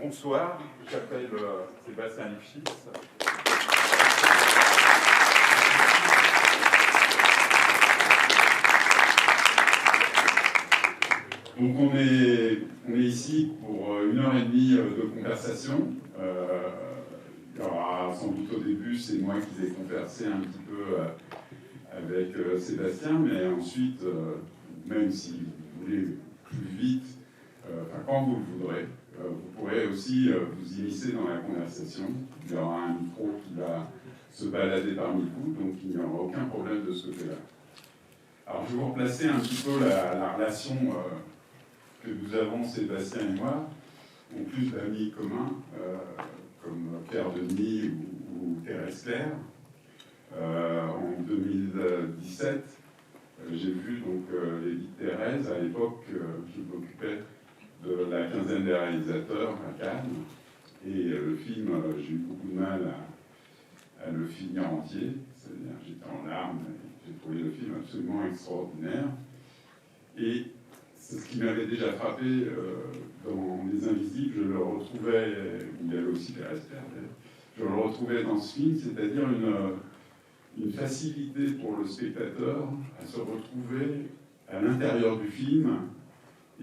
Bonsoir, je m'appelle Sébastien Lifshitz. Donc on est ici pour 1h30 de conversation. Il y aura sans doute au début, c'est moi qui vais converser un petit peu avec Sébastien, mais ensuite, même si vous voulez plus vite, quand vous le voudrez, vous pourrez aussi vous immiscer dans la conversation. Il y aura un micro qui va se balader parmi vous, donc il n'y aura aucun problème de ce côté-là. Alors je vais vous replacer un petit peu la relation que nous avons, Sébastien et moi, en plus d'amis communs, comme Pierre Denis ou Thérèse Claire. En 2017, j'ai vu donc l'édite Thérèse. À l'époque, je m'occupais de la quinzaine des réalisateurs à Cannes. Et le film, j'ai eu beaucoup de mal à le finir entier. C'est-à-dire, j'étais en larmes. J'ai trouvé le film absolument extraordinaire. Et c'est ce qui m'avait déjà frappé dans Les Invisibles. Je le retrouvais, il y avait aussi Thérèse Claire, je le retrouvais dans ce film, c'est-à-dire une facilité pour le spectateur à se retrouver à l'intérieur du film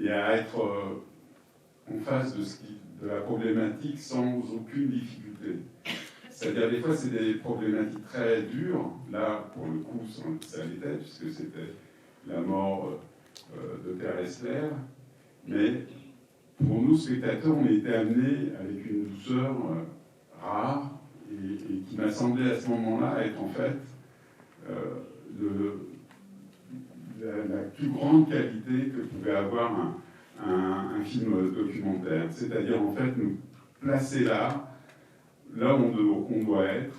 et à être en face de la problématique sans aucune difficulté. C'est-à-dire, des fois, c'est des problématiques très dures. Là, pour le coup, ça l'était, puisque c'était la mort de Thérèse Claire. Mais pour nous, spectateurs, on était amenés avec une douceur rare et qui m'a semblé à ce moment-là être en fait la plus grande qualité que pouvait avoir un film documentaire. C'est-à-dire, en fait, nous placer là où on doit être,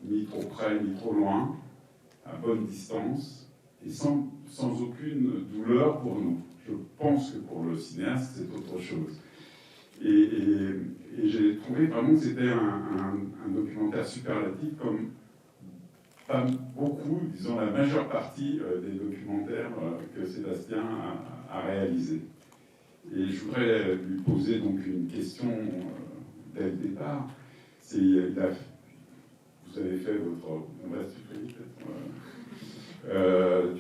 ni trop près, ni trop loin, à bonne distance, et sans aucune douleur pour nous. Je pense que pour le cinéaste, c'est autre chose. Et j'ai trouvé vraiment que c'était un documentaire superlatif, comme pas beaucoup, disons la majeure partie des documentaires que Sébastien a réalisés. Et je voudrais lui poser donc une question dès le départ. Vous avez fait votre... On va se tutoyer peut-être.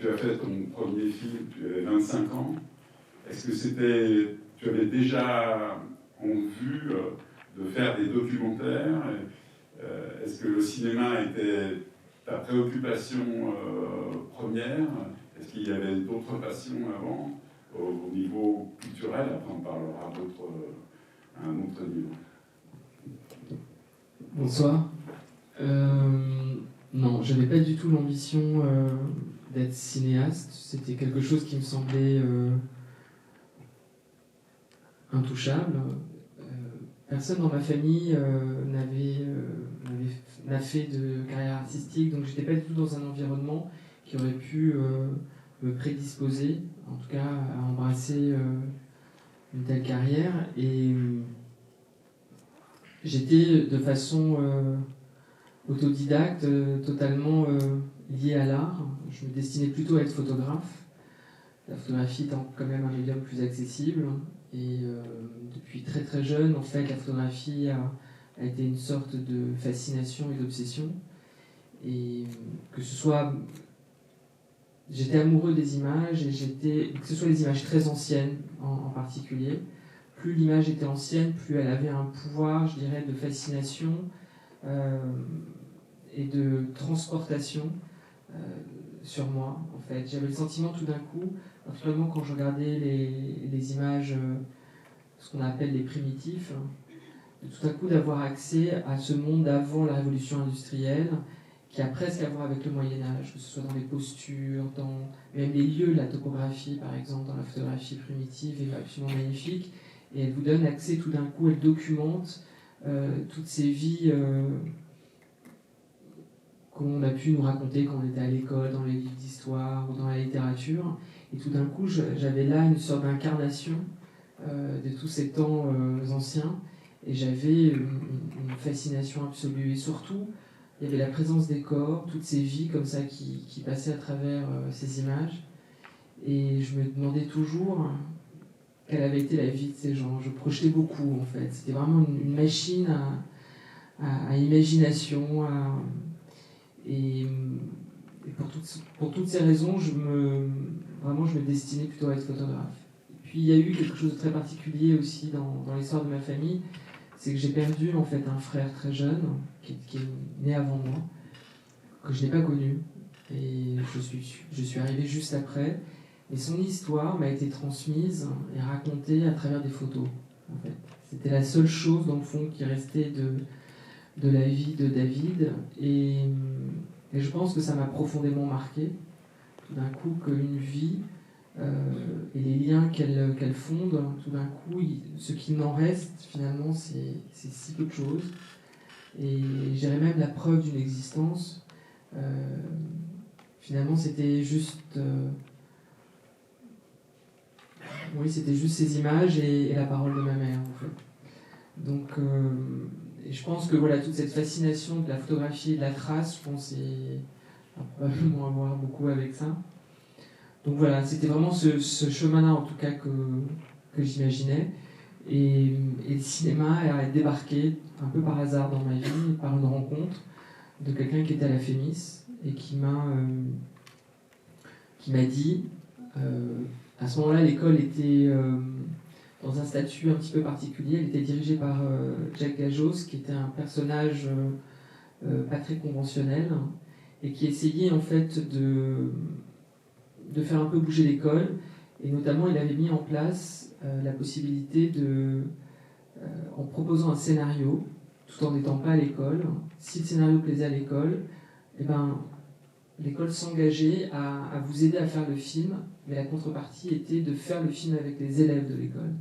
Tu as fait ton premier film, tu avais 25 ans. Est-ce que tu avais déjà en vue de faire des documentaires? Est-ce que le cinéma était ta préoccupation première? Est-ce qu'il y avait d'autres passions avant, au niveau culturel? Après, on parlera à un autre niveau. Bonsoir. Non, j'avais pas du tout l'ambition d'être cinéaste. C'était quelque chose qui me semblait intouchable. Personne dans ma famille n'a fait de carrière artistique, donc j'étais pas du tout dans un environnement qui aurait pu me prédisposer, en tout cas, à embrasser une telle carrière. Et j'étais de façon autodidacte, totalement liée à l'art. Je me destinais plutôt à être photographe, la photographie étant quand même un médium plus accessible. Et depuis très très jeune, en fait, la photographie a été une sorte de fascination et d'obsession. Et que ce soit... J'étais amoureux des images, et que ce soit les images très anciennes en particulier. Plus l'image était ancienne, plus elle avait un pouvoir, je dirais, de fascination et de transportation sur moi, en fait. J'avais le sentiment tout d'un coup, particulièrement quand je regardais les images, ce qu'on appelle les primitifs, de tout à coup d'avoir accès à ce monde d'avant la révolution industrielle, qui a presque à voir avec le Moyen-Âge, que ce soit dans les postures, dans même les lieux, la topographie, par exemple, dans la photographie primitive, est absolument magnifique. Et elle vous donne accès tout d'un coup, elle documente toutes ces vies qu'on a pu nous raconter quand on était à l'école, dans les livres d'histoire ou dans la littérature. Et tout d'un coup, j'avais là une sorte d'incarnation de tous ces temps anciens, et j'avais une fascination absolue. Et surtout, il y avait la présence des corps, toutes ces vies comme ça qui passaient à travers ces images. Et je me demandais toujours quelle avait été la vie de ces gens. Je projetais beaucoup, en fait. C'était vraiment une machine à imagination. Et pour toutes ces raisons, je me destinais plutôt à être photographe. Et puis il y a eu quelque chose de très particulier aussi dans l'histoire de ma famille, c'est que j'ai perdu en fait un frère très jeune, qui est né avant moi, que je n'ai pas connu. Et je suis arrivé juste après. Et son histoire m'a été transmise et racontée à travers des photos. En fait. C'était la seule chose, dans le fond, qui restait de la vie de David. Et je pense que ça m'a profondément marqué, tout d'un coup, qu'une vie et les liens qu'elle fonde, tout d'un coup, ce qui m'en reste, finalement, c'est si peu de choses. Et j'irais même la preuve d'une existence. Finalement, c'était juste... oui, c'était juste ces images et la parole de ma mère, en fait. Donc, et je pense que voilà, toute cette fascination de la photographie et de la trace, je pense, va probablement avoir beaucoup avec ça. Donc voilà, c'était vraiment ce chemin-là, en tout cas, que j'imaginais. Et le cinéma a débarqué un peu par hasard dans ma vie, par une rencontre de quelqu'un qui était à la Fémis et qui m'a dit, à ce moment-là, l'école était dans un statut un petit peu particulier. Elle était dirigée par Jack Gajos, qui était un personnage pas très conventionnel et qui essayait en fait de faire un peu bouger l'école. Et notamment, il avait mis en place la possibilité en proposant un scénario, tout en n'étant pas à l'école. Si le scénario plaisait à l'école, eh ben, l'école s'engageait à vous aider à faire le film, mais la contrepartie était de faire le film avec les élèves de l'école.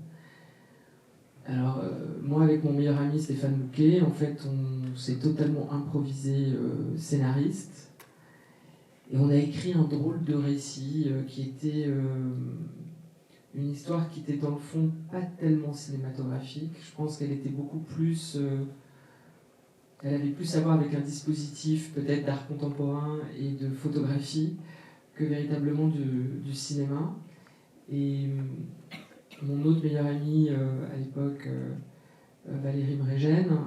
Alors, moi, avec mon meilleur ami Stéphane Bouquet, en fait, on s'est totalement improvisé scénariste. Et on a écrit un drôle de récit qui était une histoire qui était dans le fond pas tellement cinématographique. Je pense qu'elle était beaucoup plus... elle avait plus à voir avec un dispositif peut-être d'art contemporain et de photographie que véritablement du cinéma. Et mon autre meilleure amie à l'époque, Valérie Mrégène,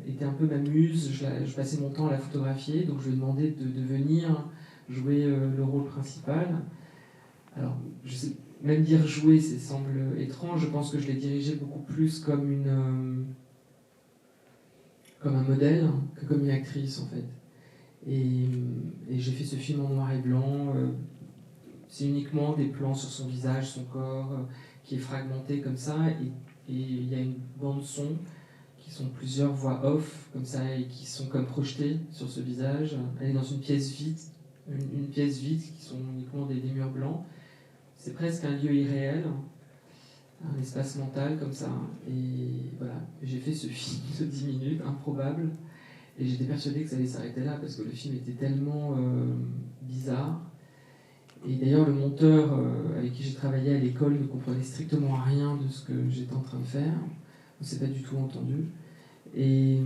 était un peu ma muse. Je passais mon temps à la photographier, donc je lui ai demandé de venir jouer le rôle principal. Alors, je sais, même dire jouer, ça semble étrange. Je pense que je l'ai dirigé beaucoup plus comme un modèle que comme une actrice, en fait. Et j'ai fait ce film en noir et blanc. C'est uniquement des plans sur son visage, son corps, qui est fragmenté comme ça. Et il y a une bande-son qui sont plusieurs voix off, comme ça, et qui sont comme projetées sur ce visage. Elle est dans une pièce vide, une pièce vide qui sont uniquement des murs blancs. C'est presque un lieu irréel, un espace mental comme ça. Et voilà, j'ai fait ce film de 10 minutes, improbable. Et j'étais persuadée que ça allait s'arrêter là, parce que le film était tellement bizarre. Et d'ailleurs, le monteur avec qui j'ai travaillé à l'école ne comprenait strictement rien de ce que j'étais en train de faire. On ne s'est pas du tout entendu. Et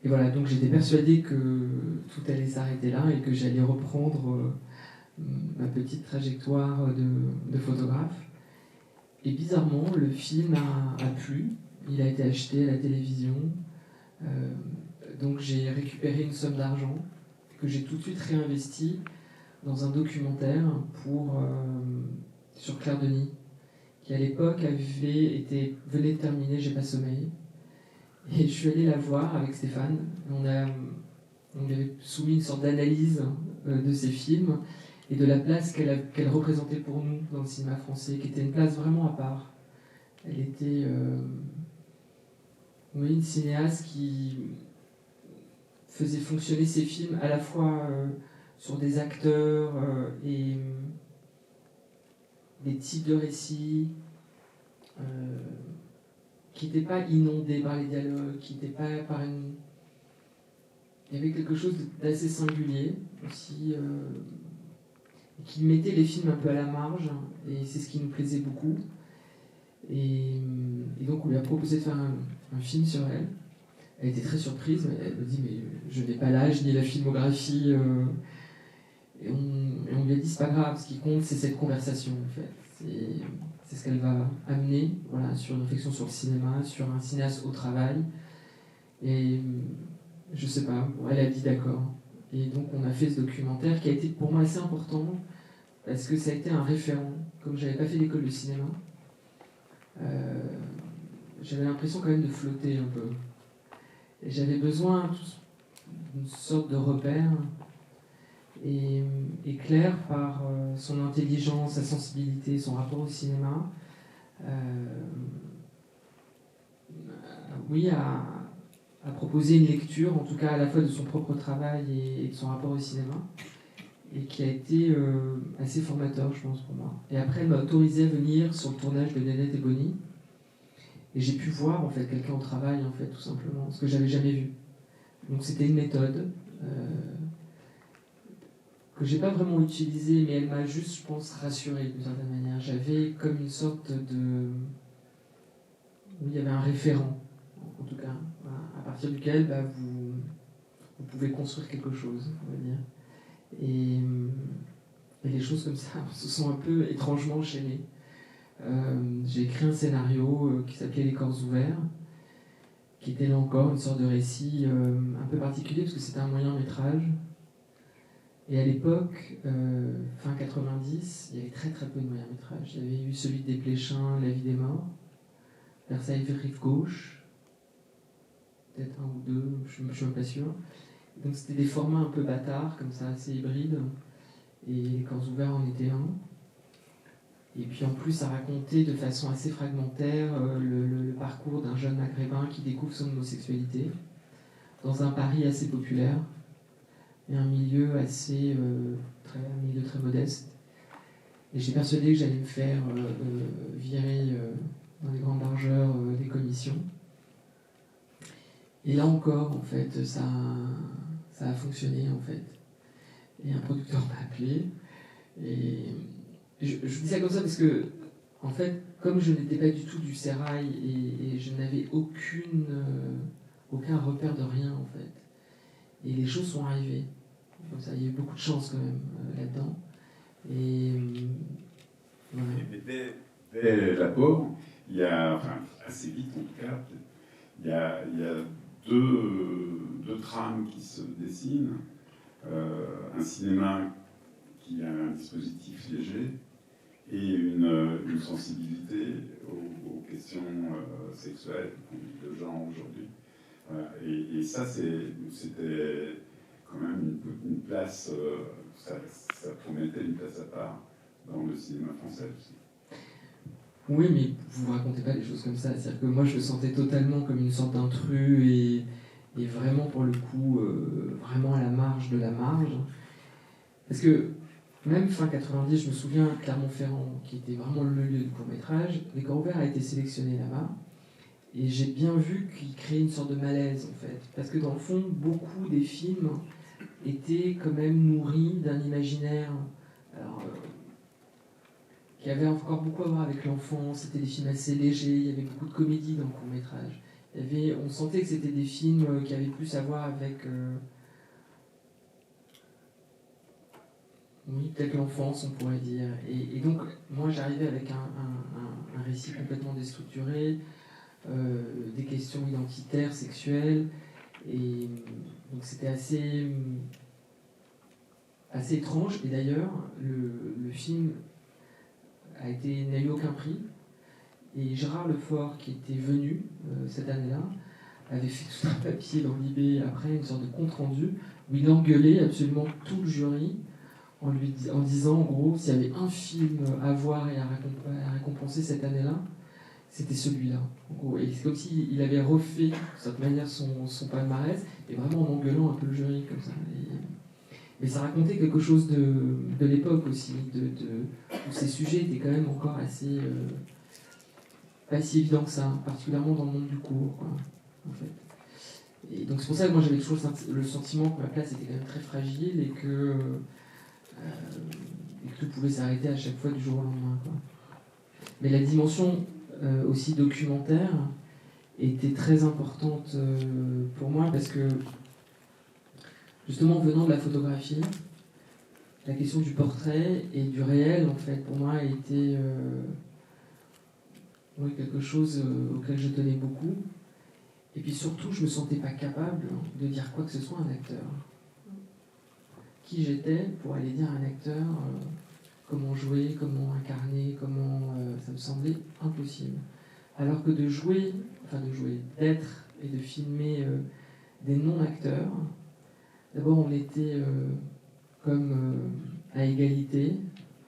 voilà, donc j'étais persuadée que tout allait s'arrêter là et que j'allais reprendre ma petite trajectoire de photographe. Et bizarrement, le film a plu. Il a été acheté à la télévision. Donc j'ai récupéré une somme d'argent que j'ai tout de suite réinvesti dans un documentaire sur Claire Denis, qui à l'époque venait de terminer J'ai pas sommeil. Et je suis allé la voir avec Stéphane. On lui avait soumis une sorte d'analyse de ses films et de la place qu'elle représentait pour nous dans le cinéma français, qui était une place vraiment à part. Elle était une cinéaste qui faisait fonctionner ses films à la fois sur des acteurs et des types de récits qui n'étaient pas inondés par les dialogues, qui n'étaient pas par une... Il y avait quelque chose d'assez singulier aussi, qui mettait les films un peu à la marge, et c'est ce qui nous plaisait beaucoup. Et donc on lui a proposé de faire un film sur elle. Elle était très surprise, mais elle me dit mais je n'ai pas l'âge ni la filmographie. Et on lui a dit c'est pas grave, ce qui compte c'est cette conversation en fait. C'est ce qu'elle va amener, voilà, sur une réflexion sur le cinéma, sur un cinéaste au travail. Et je sais pas, elle a dit d'accord. Et donc on a fait ce documentaire qui a été pour moi assez important parce que ça a été un référent. Comme j'avais pas fait d'école de cinéma, j'avais l'impression quand même de flotter un peu. Et j'avais besoin d'une sorte de repère. Et Claire, par son intelligence, sa sensibilité, son rapport au cinéma, oui, a proposé une lecture, en tout cas à la fois de son propre travail et de son rapport au cinéma, et qui a été assez formateur, je pense, pour moi. Et après, elle m'a autorisé à venir sur le tournage de Nénette et Bonnie, et j'ai pu voir en fait quelqu'un au travail, en fait, tout simplement, ce que j'avais jamais vu. Donc c'était une méthode que j'ai pas vraiment utilisée, mais elle m'a juste, je pense, rassuré d'une certaine manière. J'avais comme une sorte de... Oui, il y avait un référent, en tout cas, voilà, à partir duquel vous pouvez construire quelque chose, on va dire. Et les choses comme ça se sont un peu étrangement enchaînées. J'ai écrit un scénario qui s'appelait Les corps ouverts, qui était là encore une sorte de récit un peu particulier, parce que c'était un moyen métrage. Et à l'époque, fin 90, il y avait très très peu de moyens métrages. Il y avait eu celui de Desplechin, La vie des morts, Versailles rive gauche, peut-être un ou deux, je ne suis même pas sûr. Donc c'était des formats un peu bâtards, comme ça, assez hybrides. Et Les corps ouverts en était un. Et puis en plus, ça racontait de façon assez fragmentaire le parcours d'un jeune maghrébin qui découvre son homosexualité dans un Paris assez populaire et un milieu assez un milieu très modeste. Et j'ai persuadé que j'allais me faire virer dans les grandes largeurs des commissions. Et là encore, en fait, ça a fonctionné, en fait. Et un producteur m'a appelé. Et je dis ça comme ça parce que, en fait, comme je n'étais pas du tout du sérail et je n'avais aucun repère de rien, en fait. Et les choses sont arrivées. Comme ça, il y a eu beaucoup de chance quand même là-dedans. Et voilà. Dès l'apport, il y a, enfin, assez vite en tout cas, il y a deux trames qui se dessinent. Un cinéma qui a un dispositif léger et une sensibilité aux questions sexuelles, de genre aujourd'hui. Voilà. Et ça, c'était quand même une place, ça promettait une place à part dans le cinéma français aussi. Oui, mais vous ne racontez pas des choses comme ça. C'est-à-dire que moi, je le sentais totalement comme une sorte d'intrus et vraiment, pour le coup, vraiment à la marge de la marge. Parce que même fin 90, je me souviens, Clermont-Ferrand, qui était vraiment le lieu du court-métrage, Les corps ouverts a été sélectionné là-bas. Et j'ai bien vu qu'il créait une sorte de malaise, en fait. Parce que dans le fond, beaucoup des films étaient quand même nourris d'un imaginaire qui avait encore beaucoup à voir avec l'enfance. C'était des films assez légers, il y avait beaucoup de comédie dans le court-métrage. On sentait que c'était des films qui avaient plus à voir avec... oui, peut-être l'enfance, on pourrait dire. Et donc, moi, j'arrivais avec un récit complètement déstructuré, des questions identitaires, sexuelles, et donc c'était assez étrange. Et d'ailleurs, le film n'a eu aucun prix, et Gérard Lefort, qui était venu cette année-là, avait fait tout un papier dans l'IB après, une sorte de compte-rendu, où il engueulait absolument tout le jury, en disant, en gros, s'il y avait un film à voir et à récompenser cette année-là, c'était celui-là. En gros. Et c'est comme s'il avait refait, de cette manière, son palmarès, et vraiment en engueulant un peu le jury, comme ça. Mais ça racontait quelque chose de l'époque aussi, où ces sujets étaient quand même encore assez... pas si évidents que ça, particulièrement dans le monde du cours, quoi, en fait. Et donc c'est pour ça que moi j'avais toujours le sentiment que ma place était quand même très fragile et que tout pouvait s'arrêter à chaque fois du jour au lendemain, quoi. Mais la dimension aussi documentaire était très importante pour moi parce que justement venant de la photographie, la question du portrait et du réel, en fait, pour moi, a été quelque chose auquel je tenais beaucoup. Et puis surtout, je ne me sentais pas capable de dire quoi que ce soit à un acteur. Qui j'étais pour aller dire à un acteur comment jouer, comment incarner, ça me semblait impossible. Alors que d'être et de filmer des non-acteurs, d'abord on était à égalité,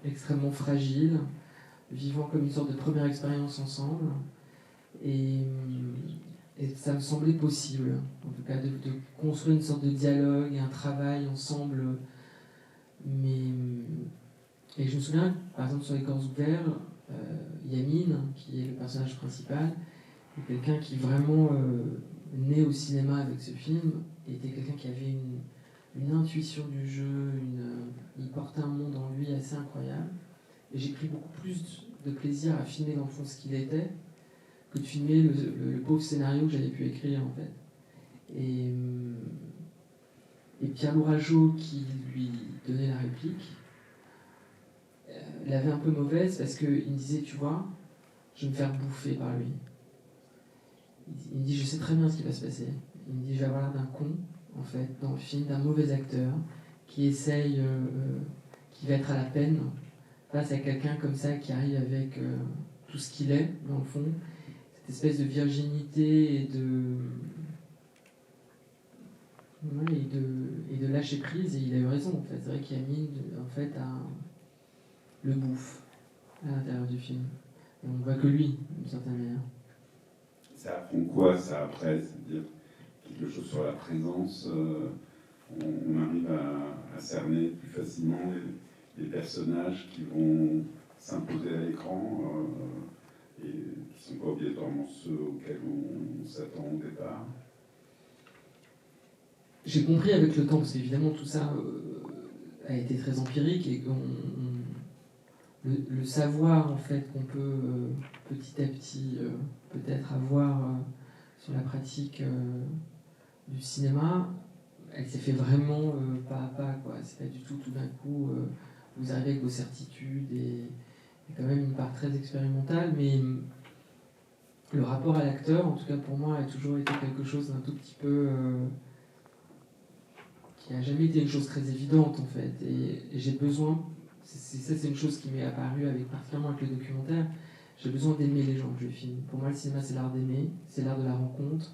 extrêmement fragile, vivant comme une sorte de première expérience ensemble, et ça me semblait possible, en tout cas, de construire une sorte de dialogue et un travail ensemble. Et je me souviens, par exemple, sur Les Corps ouverts, Yamine, qui est le personnage principal, est quelqu'un qui vraiment né au cinéma avec ce film, était quelqu'un qui avait une intuition du jeu, il portait un monde en lui assez incroyable. Et j'ai pris beaucoup plus de plaisir à filmer dans le fond ce qu'il était, que de filmer le pauvre scénario que j'avais pu écrire, en fait. Et Pierre Lourageau, qui lui donnait la réplique, l'avait un peu mauvaise parce qu'il me disait, tu vois, je vais me faire bouffer par lui. Il me dit, je sais très bien ce qui va se passer. Il me dit, je vais avoir l'air d'un con, en fait, dans le film, d'un mauvais acteur, qui essaye, qui va être à la peine face à quelqu'un comme ça qui arrive avec tout ce qu'il est, dans le fond, cette espèce de virginité et de lâcher prise, et il a eu raison, en fait. C'est vrai qu'Yamine, en fait, le bouffe à l'intérieur du film. Et on ne voit que lui, d'une certaine manière. Ça apprend quoi, ça, après? C'est-à-dire quelque chose sur la présence, on arrive à cerner plus facilement les personnages qui vont s'imposer à l'écran et qui ne sont pas obligatoirement ceux auxquels on s'attend au départ. J'ai compris avec le temps, parce qu'évidemment tout ça a été très empirique, et le savoir en fait qu'on peut petit à petit peut-être avoir sur la pratique du cinéma, elle s'est fait vraiment pas à pas, quoi. C'est pas du tout d'un coup vous arrivez avec vos certitudes, et quand même une part très expérimentale, mais le rapport à l'acteur, en tout cas pour moi, a toujours été quelque chose d'un tout petit peu qui n'a jamais été une chose très évidente, en fait, et j'ai besoin, c'est une chose qui m'est apparue particulièrement avec le documentaire, j'ai besoin d'aimer les gens que je filme. Pour moi, le cinéma, c'est l'art d'aimer, c'est l'art de la rencontre,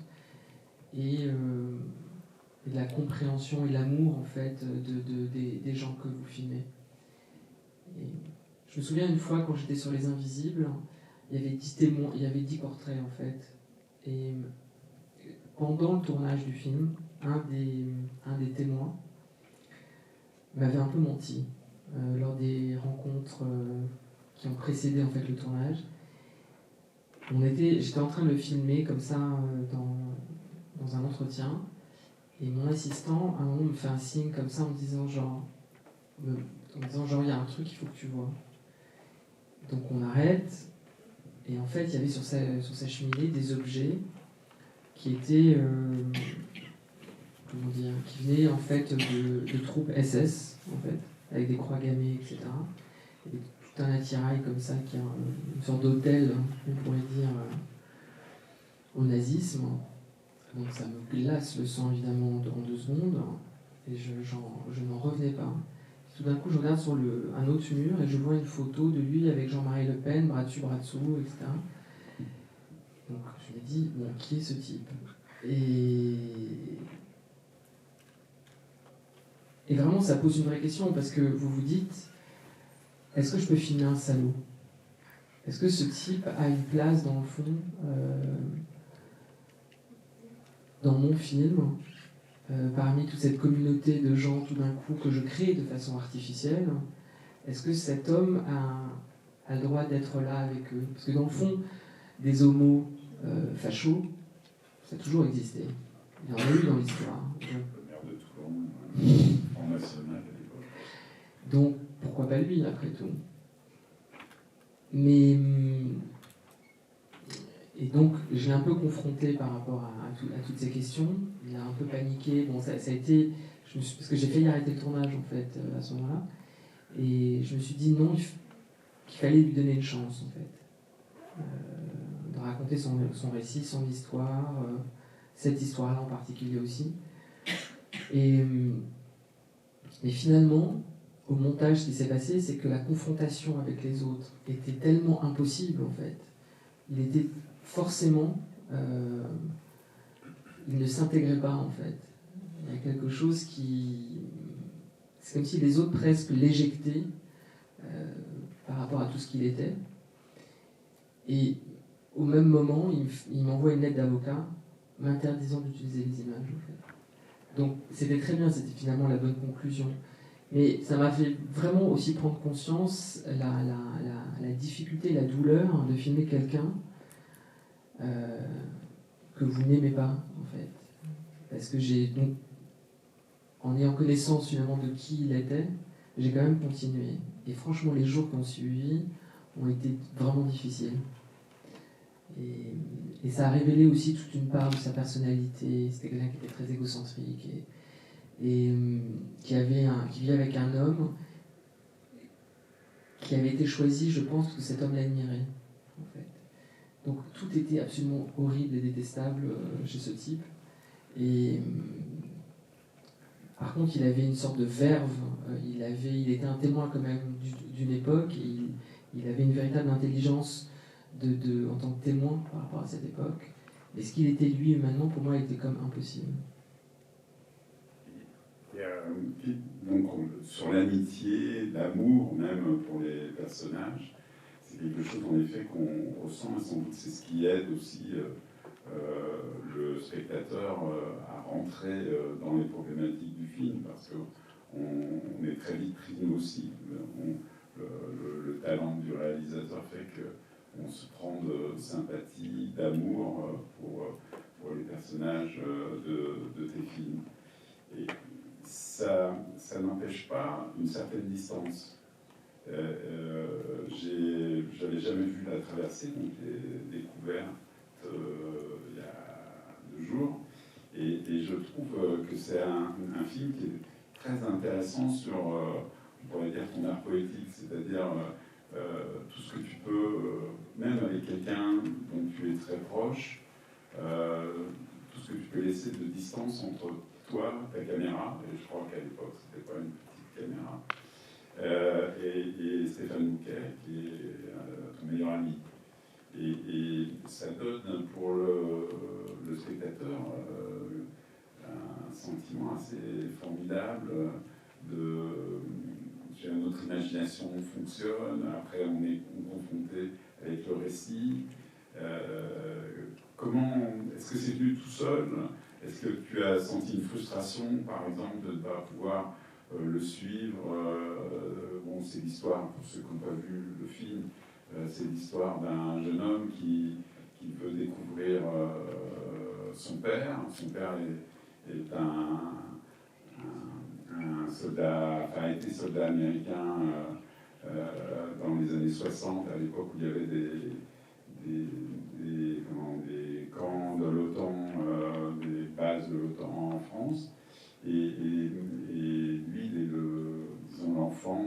et de la compréhension et l'amour, en fait, des gens que vous filmez. Et je me souviens une fois, quand j'étais sur Les Invisibles, il y avait 10 témoins, il y avait 10 portraits, en fait, et pendant le tournage du film, un des témoins m'avait un peu menti lors des rencontres qui ont précédé en fait le tournage. J'étais en train de le filmer comme ça dans un entretien, et mon assistant à un moment me fait un signe comme ça en me disant genre il y a un truc qu'il faut que tu vois. Donc on arrête, et en fait il y avait sur sa cheminée des objets qui étaient qui venaient en fait de troupes SS, en fait, avec des croix gammées, etc. Et tout un attirail comme ça, qui est une sorte d'hôtel, on pourrait dire, au nazisme. Donc ça me glace le sang, évidemment, en 2 secondes, et je n'en revenais pas. Tout d'un coup, je regarde sur un autre mur, et je vois une photo de lui avec Jean-Marie Le Pen, bras dessus, bras dessous, etc. Donc je me dis, bon, qui est ce type ? Et vraiment, ça pose une vraie question, parce que vous vous dites, est-ce que je peux filmer un salaud ? Est-ce que ce type a une place, dans le fond, dans mon film, parmi toute cette communauté de gens, tout d'un coup, que je crée de façon artificielle? Est-ce que cet homme a le droit d'être là avec eux? Parce que dans le fond, des homos fachos, ça a toujours existé. Il y en a eu dans l'histoire. Donc, pourquoi pas lui, après tout? Mais... Et donc, je l'ai un peu confronté par rapport à toutes ces questions. Il a un peu paniqué. Bon, ça a été... parce que j'ai failli arrêter le tournage, en fait, à ce moment-là. Et je me suis dit non, qu'il fallait lui donner une chance, en fait. De raconter son récit, son histoire, cette histoire-là en particulier aussi. Et finalement, au montage, ce qui s'est passé, c'est que la confrontation avec les autres était tellement impossible, en fait. Il était forcément... il ne s'intégrait pas, en fait. Il y a quelque chose qui... C'est comme si les autres presque l'éjectaient par rapport à tout ce qu'il était. Et au même moment, il m'envoie une lettre d'avocat m'interdisant d'utiliser les images, en fait. Donc c'était très bien, c'était finalement la bonne conclusion. Mais ça m'a fait vraiment aussi prendre conscience la difficulté, la douleur de filmer quelqu'un que vous n'aimez pas, en fait. Parce que j'ai donc, en ayant connaissance finalement de qui il était, j'ai quand même continué. Et franchement, les jours qui ont suivi ont été vraiment difficiles. Et ça a révélé aussi toute une part de sa personnalité. C'était quelqu'un qui était très égocentrique et qui vivait avec un homme qui avait été choisi, je pense, parce que cet homme l'admirait, en fait. Donc tout était absolument horrible et détestable chez ce type. Et par contre, il avait une sorte de verve. Il était un témoin quand même d'une époque. Et il avait une véritable intelligence en tant que témoin par rapport à cette époque. Et ce qu'il était lui humainement, pour moi, était comme impossible. Donc sur l'amitié, l'amour même pour les personnages, c'est quelque chose en effet qu'on ressent et sans doute c'est ce qui aide aussi le spectateur à rentrer dans les problématiques du film parce qu'on est très vite pris nous aussi. Le talent du réalisateur fait qu'on se prend de sympathie, d'amour pour les personnages de tes films. Et ça n'empêche pas une certaine distance. J'avais jamais vu La Traversée, donc j'ai découvert il y a 2 jours, et je trouve que c'est un film qui est très intéressant sur, on pourrait dire, ton art poétique, c'est-à-dire tout ce que tu peux, même avec quelqu'un dont tu es très proche, tout ce que tu peux laisser de distance entre toi, ta caméra, et je crois qu'à l'époque c'était pas une petite caméra, et Stéphane Bouquet, qui est ton meilleur ami. Et ça donne pour le spectateur un sentiment assez formidable notre imagination fonctionne, après on est confronté avec le récit. Est-ce que c'est venu tout seul? Est-ce que tu as senti une frustration, par exemple, de ne pas pouvoir le suivre? Bon, c'est l'histoire, pour ceux qui n'ont pas vu le film, c'est l'histoire d'un jeune homme qui veut découvrir son père. Son père est un soldat, enfin, a été soldat américain dans les années 60, à l'époque où il y avait des camps de l'OTAN, des bases de l'OTAN en France. Et lui, il est l'enfant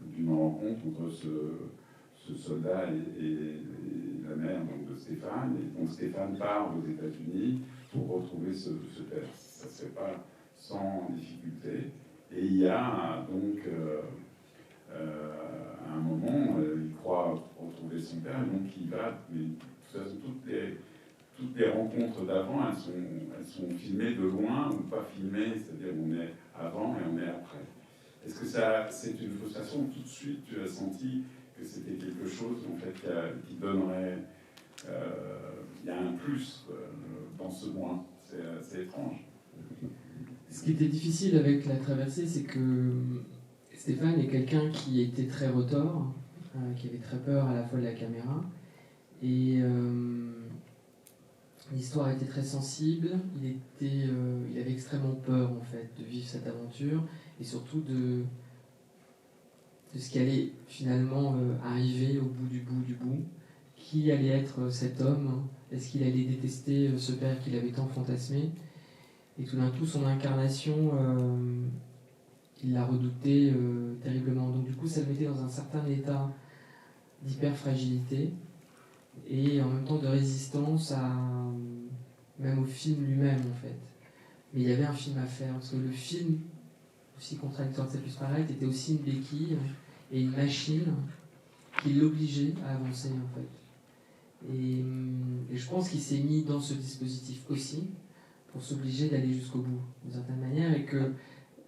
d'une rencontre entre ce soldat et la mère donc, de Stéphane. Et donc Stéphane part aux États-Unis pour retrouver ce père. Ça ne se fait pas sans difficulté. Et il y a donc à un moment, il croit retrouver son père, et donc il va. Mais toutes les rencontres d'avant, elles sont filmées de loin ou pas filmées, c'est-à-dire on est avant et on est après. Est-ce que c'est une frustration? Tout de suite, tu as senti que c'était quelque chose en fait qui donnerait. Il y a un plus dans ce moins. C'est étrange. Ce qui était difficile avec La Traversée, c'est que Stéphane est quelqu'un qui était très retors, qui avait très peur à la fois de la caméra. Et l'histoire était très sensible. Il avait extrêmement peur en fait de vivre cette aventure et surtout de ce qui allait finalement arriver au bout du bout. Qui allait être cet homme? Est-ce qu'il allait détester ce père qu'il avait tant fantasmé? Et tout d'un coup, son incarnation il la redoutait terriblement. Donc du coup, ça le mettait dans un certain état d'hyper-fragilité et en même temps de résistance même au film lui-même, en fait. Mais il y avait un film à faire, parce que le film, aussi contradictoire que ça puisse paraître, était aussi une béquille et une machine qui l'obligeait à avancer, en fait. Et je pense qu'il s'est mis dans ce dispositif aussi pour s'obliger d'aller jusqu'au bout, d'une certaine manière, et que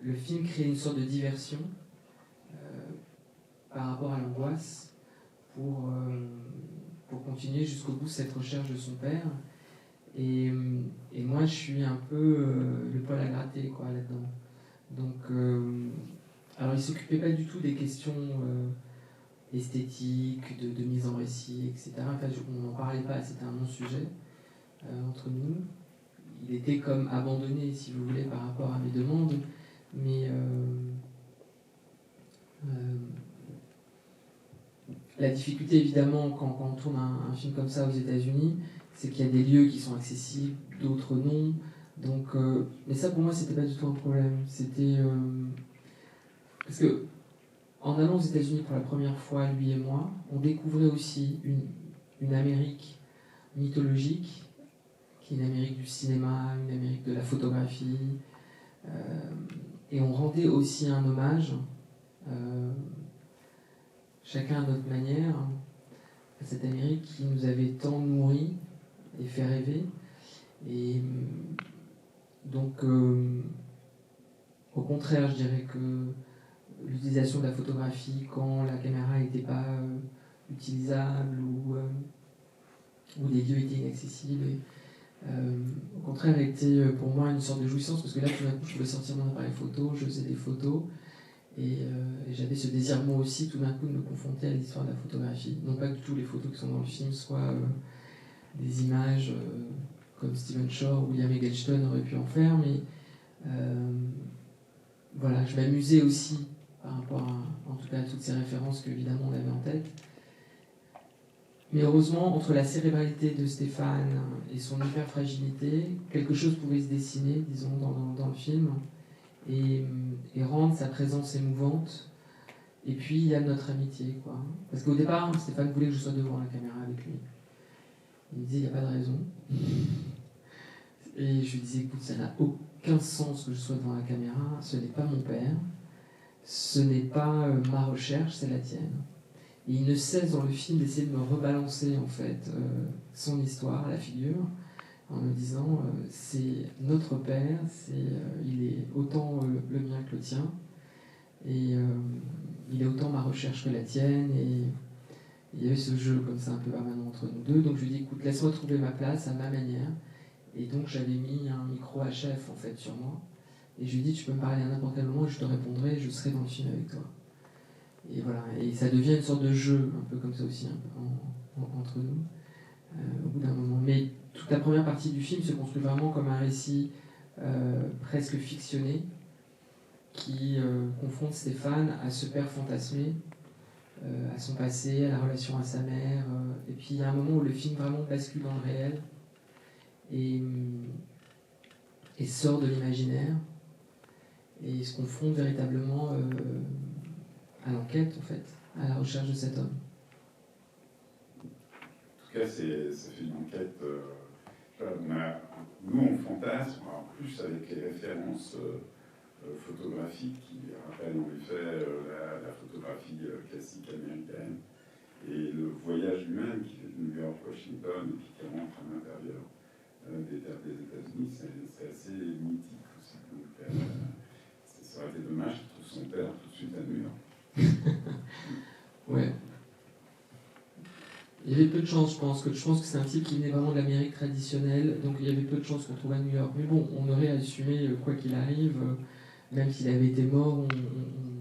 le film crée une sorte de diversion par rapport à l'angoisse pour continuer jusqu'au bout cette recherche de son père. Et moi, je suis un peu le poil à gratter, quoi, là-dedans. Donc, alors, il ne s'occupait pas du tout des questions esthétiques, de mise en récit, etc. Enfin, on n'en parlait pas, c'était un non-sujet entre nous. Il était comme abandonné, si vous voulez, par rapport à mes demandes. Mais la difficulté, évidemment, quand on tourne un film comme ça aux États-Unis, c'est qu'il y a des lieux qui sont accessibles, d'autres non. Donc, mais ça, pour moi, c'était pas du tout un problème. C'était parce que en allant aux États-Unis pour la première fois, lui et moi, on découvrait aussi une Amérique mythologique, qui est une Amérique du cinéma, une Amérique de la photographie, et on rendait aussi un hommage, chacun à notre manière, à cette Amérique qui nous avait tant nourris et fait rêver. Et donc, au contraire, je dirais que l'utilisation de la photographie quand la caméra n'était pas utilisable ou les lieux étaient inaccessibles, au contraire, était pour moi une sorte de jouissance, parce que là, tout d'un coup, je pouvais sortir mon appareil photo, je faisais des photos, et j'avais ce désir, moi aussi, tout d'un coup, de me confronter à l'histoire de la photographie. Non pas que tous les photos qui sont dans le film soient des images comme Stephen Shore ou William Eggleston auraient pu en faire, mais voilà, je m'amusais aussi par rapport en tout cas à toutes ces références qu'évidemment on avait en tête. Mais heureusement, entre la cérébralité de Stéphane et son hyper-fragilité, quelque chose pouvait se dessiner, disons, dans le film, et rendre sa présence émouvante. Et puis, il y a notre amitié, quoi. Parce qu'au départ, Stéphane voulait que je sois devant la caméra avec lui. Il me disait, il n'y a pas de raison. Et je lui disais, écoute, ça n'a aucun sens que je sois devant la caméra, ce n'est pas mon père, ce n'est pas ma recherche, c'est la tienne. Et il ne cesse dans le film d'essayer de me rebalancer en fait son histoire, la figure, en me disant c'est notre père, il est autant le mien que le tien, et il est autant ma recherche que la tienne, et il y avait ce jeu comme ça un peu permanent entre nous deux. Donc je lui dis écoute, laisse-moi trouver ma place à ma manière. Et donc j'avais mis un micro HF en fait sur moi, et je lui dis tu peux me parler à n'importe quel moment, je te répondrai, je serai dans le film avec toi. Et voilà, et ça devient une sorte de jeu, un peu comme ça aussi, entre nous, au bout d'un moment. Mais toute la première partie du film se construit vraiment comme un récit presque fictionné, qui confronte Stéphane à ce père fantasmé, à son passé, à la relation à sa mère. Et puis il y a un moment où le film vraiment bascule dans le réel, et sort de l'imaginaire, et se confronte véritablement à l'enquête, en fait, à la recherche de cet homme. En tout cas, ça fait une enquête. Nous, on fantasme, en plus avec les références photographiques qui rappellent en effet la photographie classique américaine. Et le voyage lui-même qui fait de New York, Washington, et puis qui rentre à l'intérieur des terres des États-Unis, c'est assez mythique aussi. Donc, ça aurait été dommage qu'il trouve son père tout de suite à New York. Ouais. Il y avait peu de chance, je pense que c'est un type qui venait vraiment de l'Amérique traditionnelle, donc il y avait peu de chance qu'on trouve à New York. Mais bon, on aurait assumé, quoi qu'il arrive, même s'il avait été mort,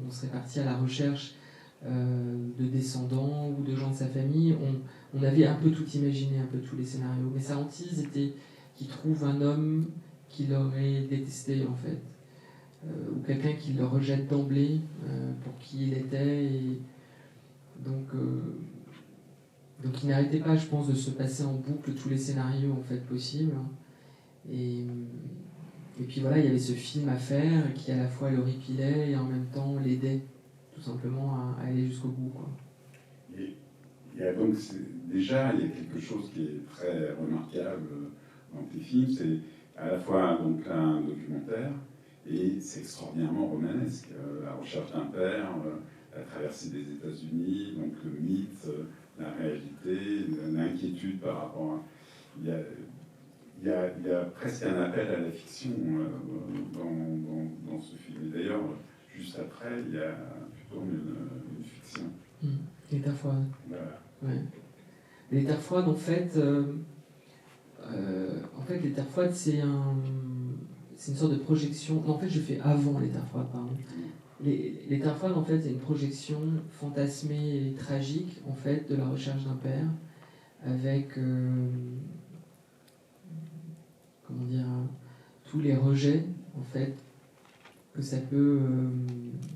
on serait parti à la recherche de descendants ou de gens de sa famille. On avait un peu tout imaginé, un peu tous les scénarios. Mais sa hantise était qu'il trouve un homme qu'il aurait détesté, en fait. Ou quelqu'un qui le rejette d'emblée pour qui il était. Et donc il n'arrêtait pas, je pense, de se passer en boucle tous les scénarios en fait possibles. Et Et puis voilà, il y avait ce film à faire qui à la fois l'horripilait et en même temps l'aidait tout simplement à aller jusqu'au bout, quoi. Et il y a donc déjà il y a quelque chose qui est très remarquable dans tes films, c'est à la fois donc un documentaire et c'est extraordinairement romanesque. La recherche d'un père, la traversée des États-Unis, donc le mythe, la réalité, l'inquiétude par rapport à... Il y a presque un appel à la fiction dans ce film. Et d'ailleurs, juste après, il y a plutôt une fiction. Les terres froides. Voilà. Ouais. Les terres froides, en fait, les terres froides, c'est une sorte de projection. Non, en fait, je fais avant les terres froides, pardon. Les terres froides, en fait, c'est une projection fantasmée et tragique, en fait, de la recherche d'un père, avec comment dire, tous les rejets, en fait, que ça peut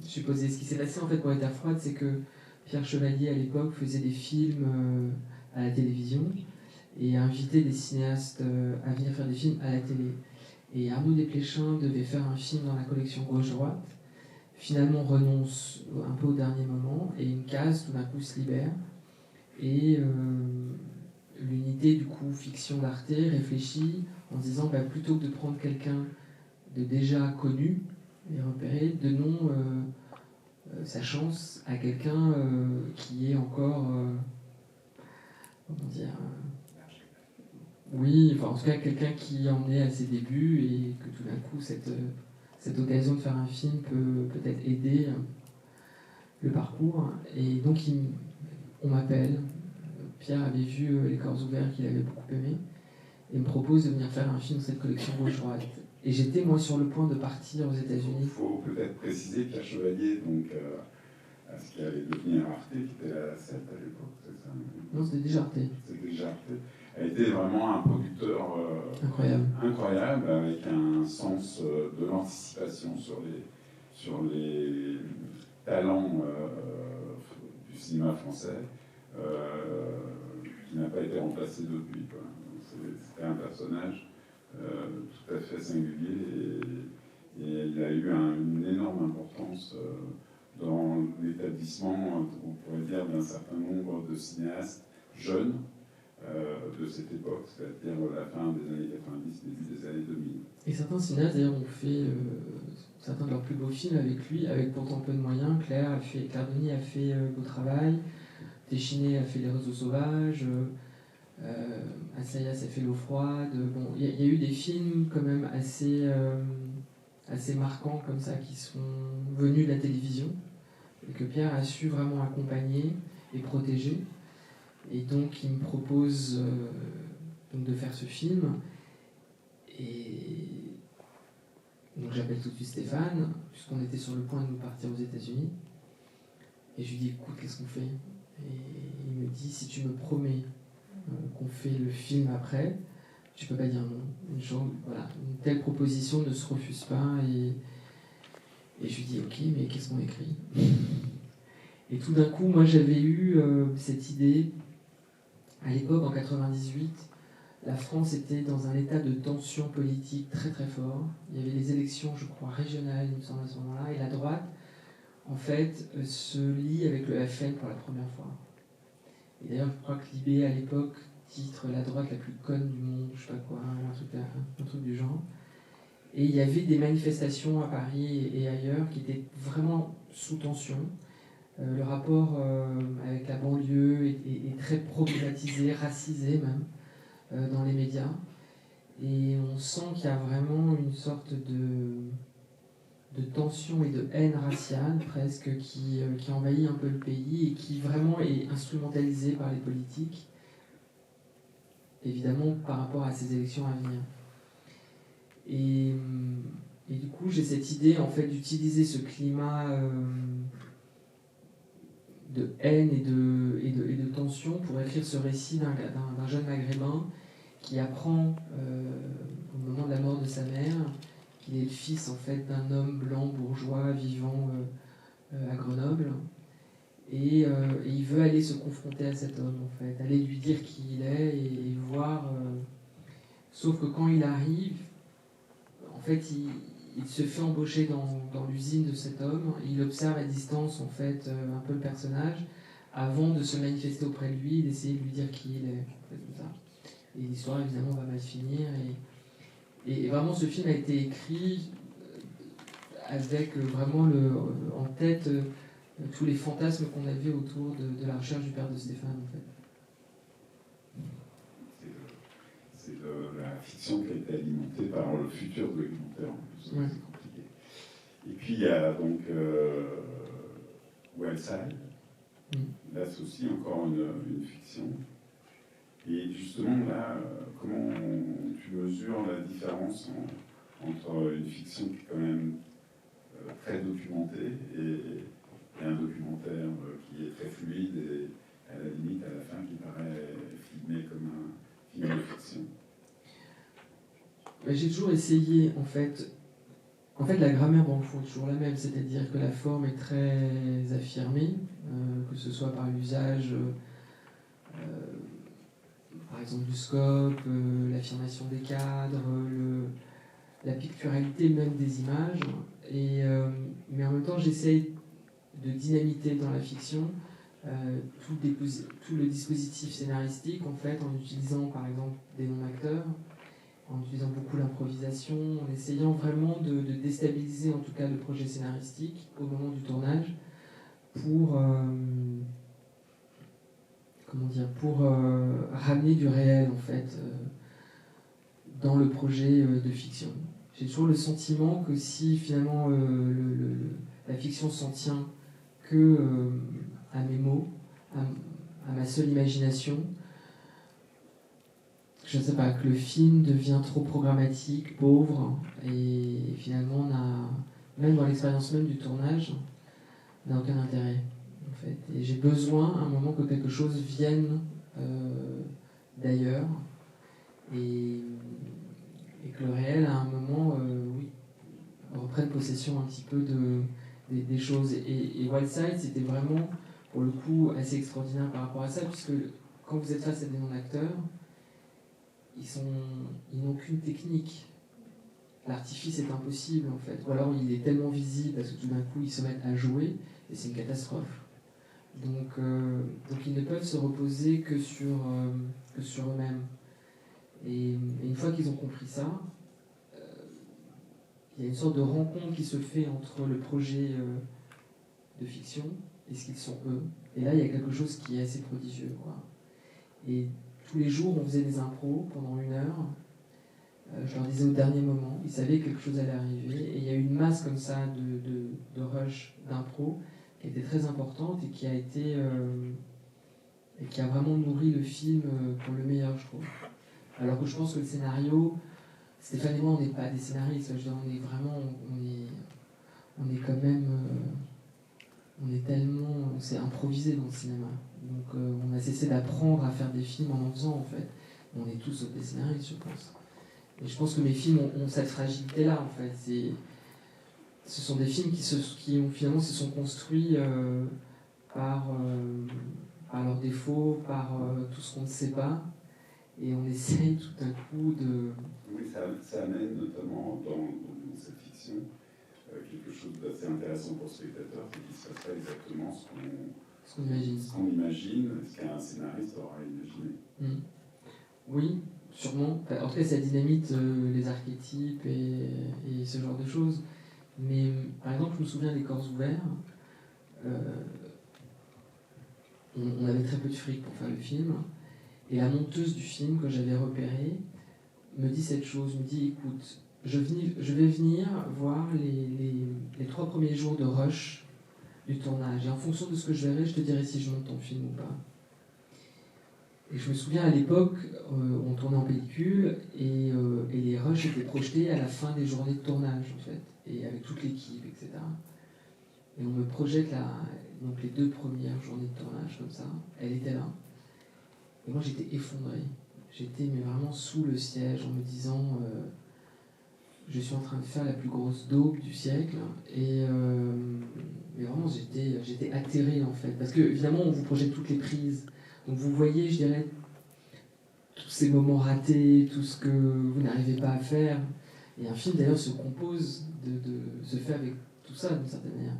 supposer. Ce qui s'est passé, en fait, pour les terres froides, c'est que Pierre Chevalier, à l'époque, faisait des films à la télévision et invitait des cinéastes à venir faire des films à la télé. Et Arnaud Desplechin devait faire un film dans la collection Gauche-Droite, finalement renonce un peu au dernier moment, et une case tout d'un coup se libère. Et l'unité, du coup, fiction d'Arte réfléchit en disant, plutôt que de prendre quelqu'un de déjà connu et repéré, donnons sa chance à quelqu'un qui est encore, comment dire, oui, enfin, en tout cas quelqu'un qui en est à ses débuts et que tout d'un coup cette occasion de faire un film peut peut-être aider le parcours. Et donc on m'appelle, Pierre avait vu Les Corps ouverts qu'il avait beaucoup aimé et me propose de venir faire un film dans cette collection Gauche-Droite. Et j'étais moi sur le point de partir aux États-Unis. Il faut peut-être préciser Pierre Chevalier, donc à ce qui allait devenir Arte, qui était à la 7 à l'époque, c'est ça? Non, c'était déjà Arte. C'était déjà Arte. A été vraiment un producteur incroyable, avec un sens de l'anticipation sur les talents du cinéma français, qui n'a pas été remplacé depuis, quoi. C'était un personnage tout à fait singulier et il a eu une énorme importance dans l'établissement, on pourrait dire, d'un certain nombre de cinéastes jeunes de cette époque, c'est-à-dire la fin des années 90, début des années 2000. Et certains cinéastes, d'ailleurs, ont fait certains de leurs plus beaux films avec lui, avec pourtant peu de moyens. Claire Denis a fait Beau Travail, Téchiné a fait Les Roseaux Sauvages, Assayas a fait L'eau froide. Bon, il y a eu des films quand même assez marquants comme ça qui sont venus de la télévision et que Pierre a su vraiment accompagner et protéger. Et donc il me propose donc de faire ce film. Et donc j'appelle tout de suite Stéphane, puisqu'on était sur le point de nous partir aux États-Unis. Et je lui dis, écoute, qu'est-ce qu'on fait? Et il me dit, si tu me promets qu'on fait le film après, tu peux pas dire non. Une telle proposition ne se refuse pas. Et je lui dis, ok, mais qu'est-ce qu'on écrit? Et tout d'un coup, moi j'avais eu cette idée. À l'époque, en 98, la France était dans un état de tension politique très très fort. Il y avait les élections, je crois, régionales, il me semble, à ce moment-là, et la droite, en fait, se lie avec le FN pour la première fois. Et d'ailleurs, je crois que Libé, à l'époque, titre la droite la plus conne du monde, je sais pas quoi, un truc du genre. Et il y avait des manifestations à Paris et ailleurs qui étaient vraiment sous tension. Le rapport avec la banlieue est très problématisé, racisé même, dans les médias. Et on sent qu'il y a vraiment une sorte de tension et de haine raciale presque qui envahit un peu le pays et qui vraiment est instrumentalisée par les politiques, évidemment par rapport à ces élections à venir. Et du coup, j'ai cette idée en fait d'utiliser ce climat de haine et de tension pour écrire ce récit d'un jeune maghrébin qui apprend au moment de la mort de sa mère qu'il est le fils en fait d'un homme blanc bourgeois vivant à Grenoble et il veut aller se confronter à cet homme en fait, aller lui dire qui il est et voir sauf que quand il arrive en fait, il se fait embaucher dans l'usine de cet homme, il observe à distance en fait un peu le personnage, avant de se manifester auprès de lui, d'essayer de lui dire qui il est, en fait, comme ça. Et l'histoire évidemment va mal finir, et vraiment ce film a été écrit avec vraiment en tête tous les fantasmes qu'on avait autour de la recherche du père de Stéphane, en fait. C'est la fiction qui a été alimentée par le futur documentaire, en plus, Ouais. c'est compliqué. Et puis il y a donc Wild Side. Là, c'est aussi encore une fiction. Et justement, là, comment tu mesures la différence entre une fiction qui est quand même très documentée et un documentaire qui est très fluide et à la limite, à la fin, qui paraît filmé comme un film de fiction? J'ai toujours essayé, en fait, la grammaire dans le fond est toujours la même, c'est-à-dire que la forme est très affirmée, que ce soit par l'usage, par exemple, du scope, l'affirmation des cadres, la picturalité même des images, mais en même temps, j'essaye de dynamiter dans la fiction tout le dispositif scénaristique, en fait, en utilisant, par exemple, des non-acteurs, en utilisant beaucoup l'improvisation, en essayant vraiment de déstabiliser en tout cas le projet scénaristique au moment du tournage pour ramener du réel en fait dans le projet de fiction. J'ai toujours le sentiment que si finalement la fiction s'en tient que à mes mots, à ma seule imagination, je ne sais pas, que le film devient trop programmatique, pauvre, et finalement, même dans l'expérience même du tournage, n'a aucun intérêt, en fait. Et j'ai besoin, à un moment, que quelque chose vienne d'ailleurs, et que le réel, à un moment, reprenne possession un petit peu des choses. Et Wild Side, c'était vraiment, pour le coup, assez extraordinaire par rapport à ça, puisque quand vous êtes face à des non-acteurs, ils n'ont qu'une technique. L'artifice est impossible en fait. Ou alors il est tellement visible parce que tout d'un coup ils se mettent à jouer et c'est une catastrophe. Donc ils ne peuvent se reposer que sur eux-mêmes. Et une fois qu'ils ont compris ça, il y a une sorte de rencontre qui se fait entre le projet de fiction et ce qu'ils sont eux. Et là il y a quelque chose qui est assez prodigieux, quoi. Et tous les jours, on faisait des impros pendant 1 heure. Je leur disais au dernier moment, ils savaient que quelque chose allait arriver. Et il y a eu une masse comme ça de rush, d'impro, qui était très importante et qui a été et qui a vraiment nourri le film pour le meilleur, je trouve. Alors que je pense que le scénario, Stéphane et moi, on n'est pas des scénaristes. Je veux dire, on est quand même, on s'est improvisé dans le cinéma. Donc on a cessé d'apprendre à faire des films en faisant, en fait. On est tous des scénaristes, je pense. Et je pense que mes films ont cette fragilité-là, en fait. Ce sont des films qui finalement se sont construits par leurs défauts, par tout ce qu'on ne sait pas. Et on essaye tout d'un coup de... Oui, ça amène notamment dans cette fiction quelque chose d'assez intéressant pour le spectateur, c'est qu'il ne se passe pas exactement ce qu'on imagine, ce qu'un scénariste aura imaginé. Oui, sûrement. En tout cas, ça dynamite les archétypes et ce genre de choses. Mais par exemple, je me souviens des Corps ouverts. On avait très peu de fric pour faire le film. Et la monteuse du film que j'avais repérée me dit cette chose, me dit, écoute, je vais venir voir les 3 premiers jours de rush du tournage. Et en fonction de ce que je verrai, je te dirai si je monte ton film ou pas. Et je me souviens à l'époque, on tournait en pellicule et les rushs étaient projetés à la fin des journées de tournage, en fait, et avec toute l'équipe, etc. Et on me projette donc les 2 premières journées de tournage, comme ça. Elle était là. Et moi, j'étais effondré. J'étais vraiment sous le siège en me disant je suis en train de faire la plus grosse daube du siècle. Mais vraiment, j'étais atterré, en fait. Parce que, évidemment, on vous projette toutes les prises. Donc vous voyez, je dirais, tous ces moments ratés, tout ce que vous n'arrivez pas à faire. Et un film d'ailleurs se compose, se fait avec tout ça d'une certaine manière.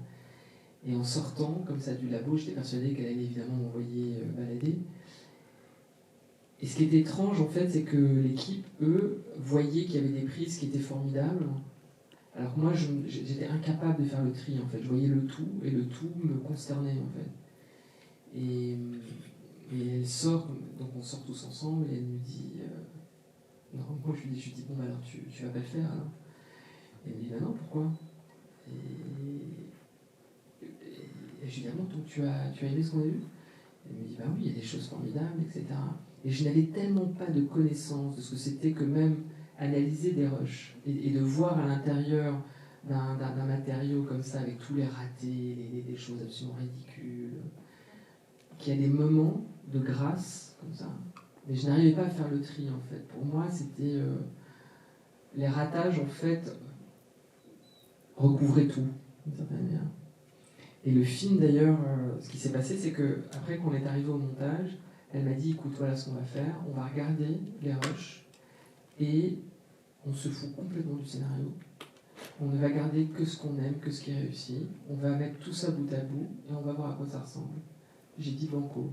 Et en sortant comme ça du labo, j'étais persuadé qu'elle allait évidemment m'envoyer balader. Et ce qui était étrange en fait, c'est que l'équipe, eux, voyaient qu'il y avait des prises qui étaient formidables. Alors que moi, j'étais incapable de faire le tri en fait. Je voyais le tout et le tout me consternait en fait. Et elle sort, donc on sort tous ensemble et elle me dit. Non, moi je lui dis bon alors tu vas pas le faire alors. Et elle me dit non, pourquoi? Et je lui dis ah bon, donc tu as aimé ce qu'on a vu? Elle me dit bah oui, il y a des choses formidables, etc. Et je n'avais tellement pas de connaissance de ce que c'était que même analyser des rushs et de voir à l'intérieur d'un matériau comme ça, avec tous les ratés, des choses absolument ridicules, qu'il y a des moments de grâce comme ça. Mais je n'arrivais pas à faire le tri en fait. Pour moi, c'était les ratages en fait recouvraient tout d'une certaine manière. Et le film d'ailleurs, ce qui s'est passé, c'est que après qu'on est arrivé au montage, elle m'a dit écoute, voilà ce qu'on va faire, on va regarder les rushs et on se fout complètement du scénario. On ne va garder que ce qu'on aime, que ce qui est réussi. On va mettre tout ça bout à bout et on va voir à quoi ça ressemble. J'ai dit banco.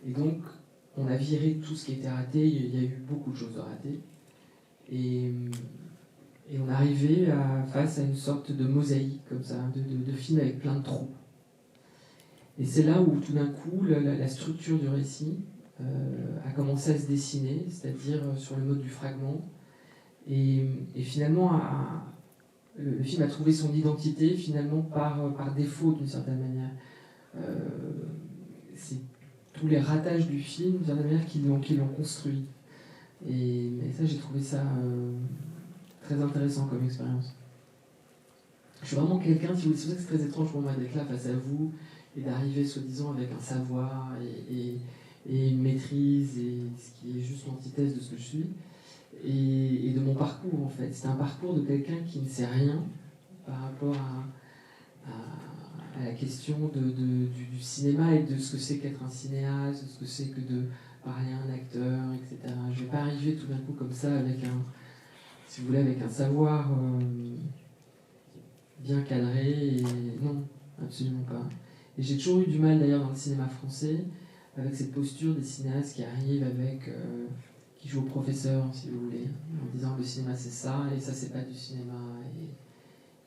Et donc, on a viré tout ce qui était raté. Il y a eu beaucoup de choses de ratées. Et on est arrivé face à une sorte de mosaïque, comme ça, de film avec plein de trous. Et c'est là où, tout d'un coup, la structure du récit a commencé à se dessiner, c'est-à-dire sur le mode du fragment. Et finalement, le film a trouvé son identité finalement par défaut d'une certaine manière. C'est tous les ratages du film d'une certaine manière qui l'ont construit. Et ça, j'ai trouvé ça très intéressant comme expérience. Je suis vraiment quelqu'un, si vous voulez, c'est pour ça que c'est très étrange pour moi d'être là face à vous et d'arriver soi-disant avec un savoir et une maîtrise et ce qui est juste l'antithèse de ce que je suis. Et de mon parcours en fait. C'est un parcours de quelqu'un qui ne sait rien par rapport à la question du cinéma et de ce que c'est qu'être un cinéaste, de ce que c'est que de parler à un acteur, etc. Je ne vais pas arriver tout d'un coup comme ça avec si vous voulez, avec un savoir bien cadré. Et non, absolument pas. Et j'ai toujours eu du mal d'ailleurs dans le cinéma français avec cette posture des cinéastes qui arrivent avec... qui joue au professeur, si vous voulez, en disant le cinéma c'est ça, et ça c'est pas du cinéma.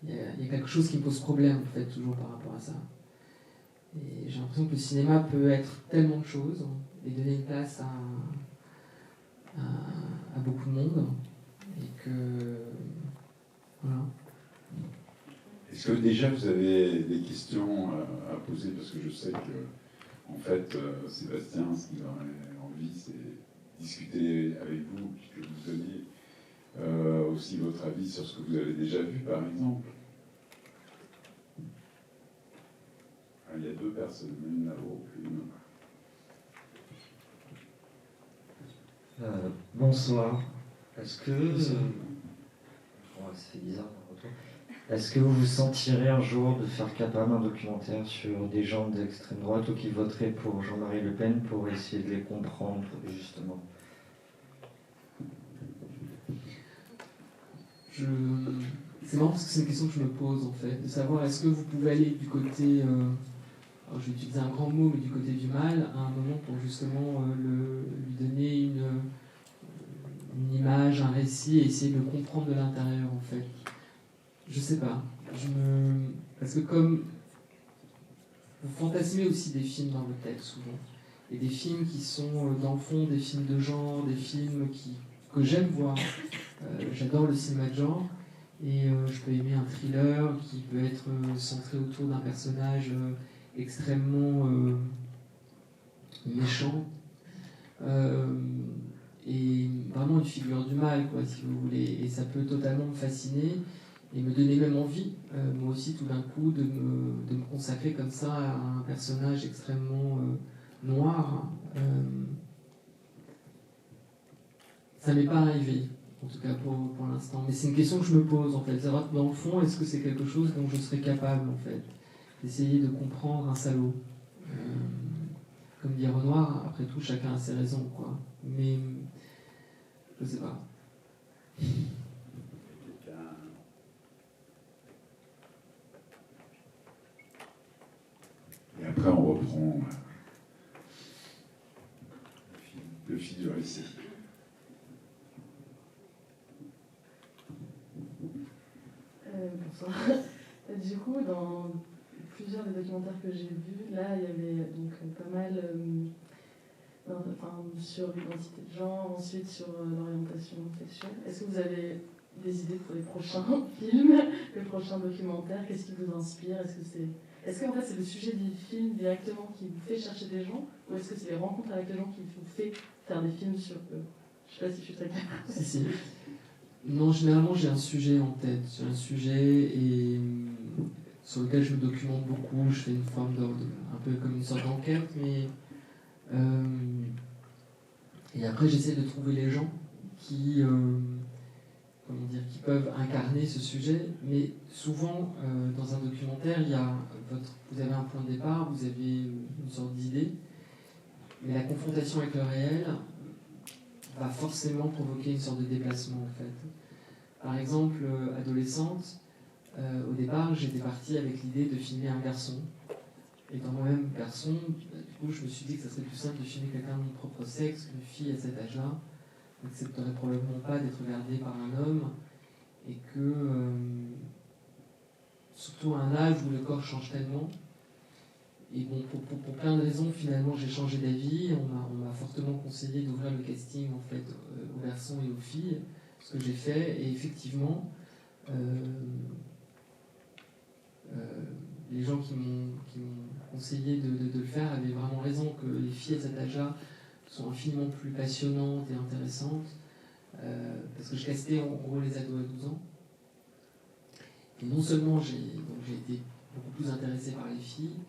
Il y a quelque chose qui me pose problème, en fait, toujours par rapport à ça. Et j'ai l'impression que le cinéma peut être tellement de choses, et donner une place à beaucoup de monde, et que... Voilà. Est-ce que déjà vous avez des questions à poser? Parce que je sais que, en fait, Sébastien, ce qu'il aurait envie, c'est discuter avec vous, que vous donniez aussi votre avis sur ce que vous avez déjà vu, par exemple. Il y a deux personnes, une là-haut et une là. Bonsoir. Est-ce que... ça fait bizarre mon retour. Est-ce que vous vous sentirez un jour de faire capable un documentaire sur des gens d'extrême droite ou qui voteraient pour Jean-Marie Le Pen pour essayer de les comprendre, justement? C'est marrant parce que c'est une question que je me pose en fait, de savoir est-ce que vous pouvez aller du côté, alors je vais utiliser un grand mot, mais du côté du mal, à un moment pour justement lui donner une image, un récit, et essayer de le comprendre de l'intérieur en fait. Je sais pas. Parce que comme vous fantasmez aussi des films dans vos têtes souvent, et des films qui sont dans le fond des films de genre, des films que j'aime voir. J'adore le cinéma de genre, et je peux aimer un thriller qui peut être centré autour d'un personnage extrêmement méchant, et vraiment une figure du mal, quoi, si vous voulez. Et ça peut totalement me fasciner et me donner même envie, moi aussi tout d'un coup, de me consacrer comme ça à un personnage extrêmement noir. Ça m'est pas arrivé, en tout cas pour l'instant. Mais c'est une question que je me pose en fait. Savoir dans le fond, est-ce que c'est quelque chose dont je serais capable en fait, d'essayer de comprendre un salaud. Comme dit Renoir, après tout, chacun a ses raisons, quoi. Mais je sais pas. Et après, on reprend le fil du récit. Bonsoir. Du coup, dans plusieurs des documentaires que j'ai vus, là, il y avait donc pas mal sur l'identité de genre, ensuite sur l'orientation sexuelle. Est-ce que vous avez des idées pour les prochains films, les prochains documentaires? Qu'est-ce qui vous inspire? Est-ce qu'en fait c'est le sujet du film directement qui vous fait chercher des gens, ou est-ce que c'est les rencontres avec les gens qui vous fait faire des films sur eux? Je sais pas si je suis très claire. Si. Non, généralement j'ai un sujet en tête. J'ai un sujet sur lequel je me documente beaucoup. Je fais une forme un peu comme une sorte d'enquête, mais et après j'essaie de trouver les gens qui peuvent incarner ce sujet. Mais souvent dans un documentaire, vous avez un point de départ, vous avez une sorte d'idée, mais la confrontation avec le réel va forcément provoquer une sorte de déplacement en fait. Par exemple, adolescente, au départ, j'étais partie avec l'idée de filmer un garçon. Étant moi-même garçon, du coup, je me suis dit que ça serait plus simple de filmer quelqu'un de mon propre sexe qu'une fille à cet âge-là, n'accepterait probablement pas d'être regardée par un homme, et que, surtout à un âge où le corps change tellement. Et bon, pour plein de raisons, finalement, j'ai changé d'avis. On m'a fortement conseillé d'ouvrir le casting en fait, aux garçons et aux filles, ce que j'ai fait. Et effectivement, les gens qui m'ont conseillé de le faire avaient vraiment raison, que les filles à cet âge-là sont infiniment plus passionnantes et intéressantes, parce que je castais en gros les ados à 12 ans. Et non seulement j'ai été beaucoup plus intéressé par les filles,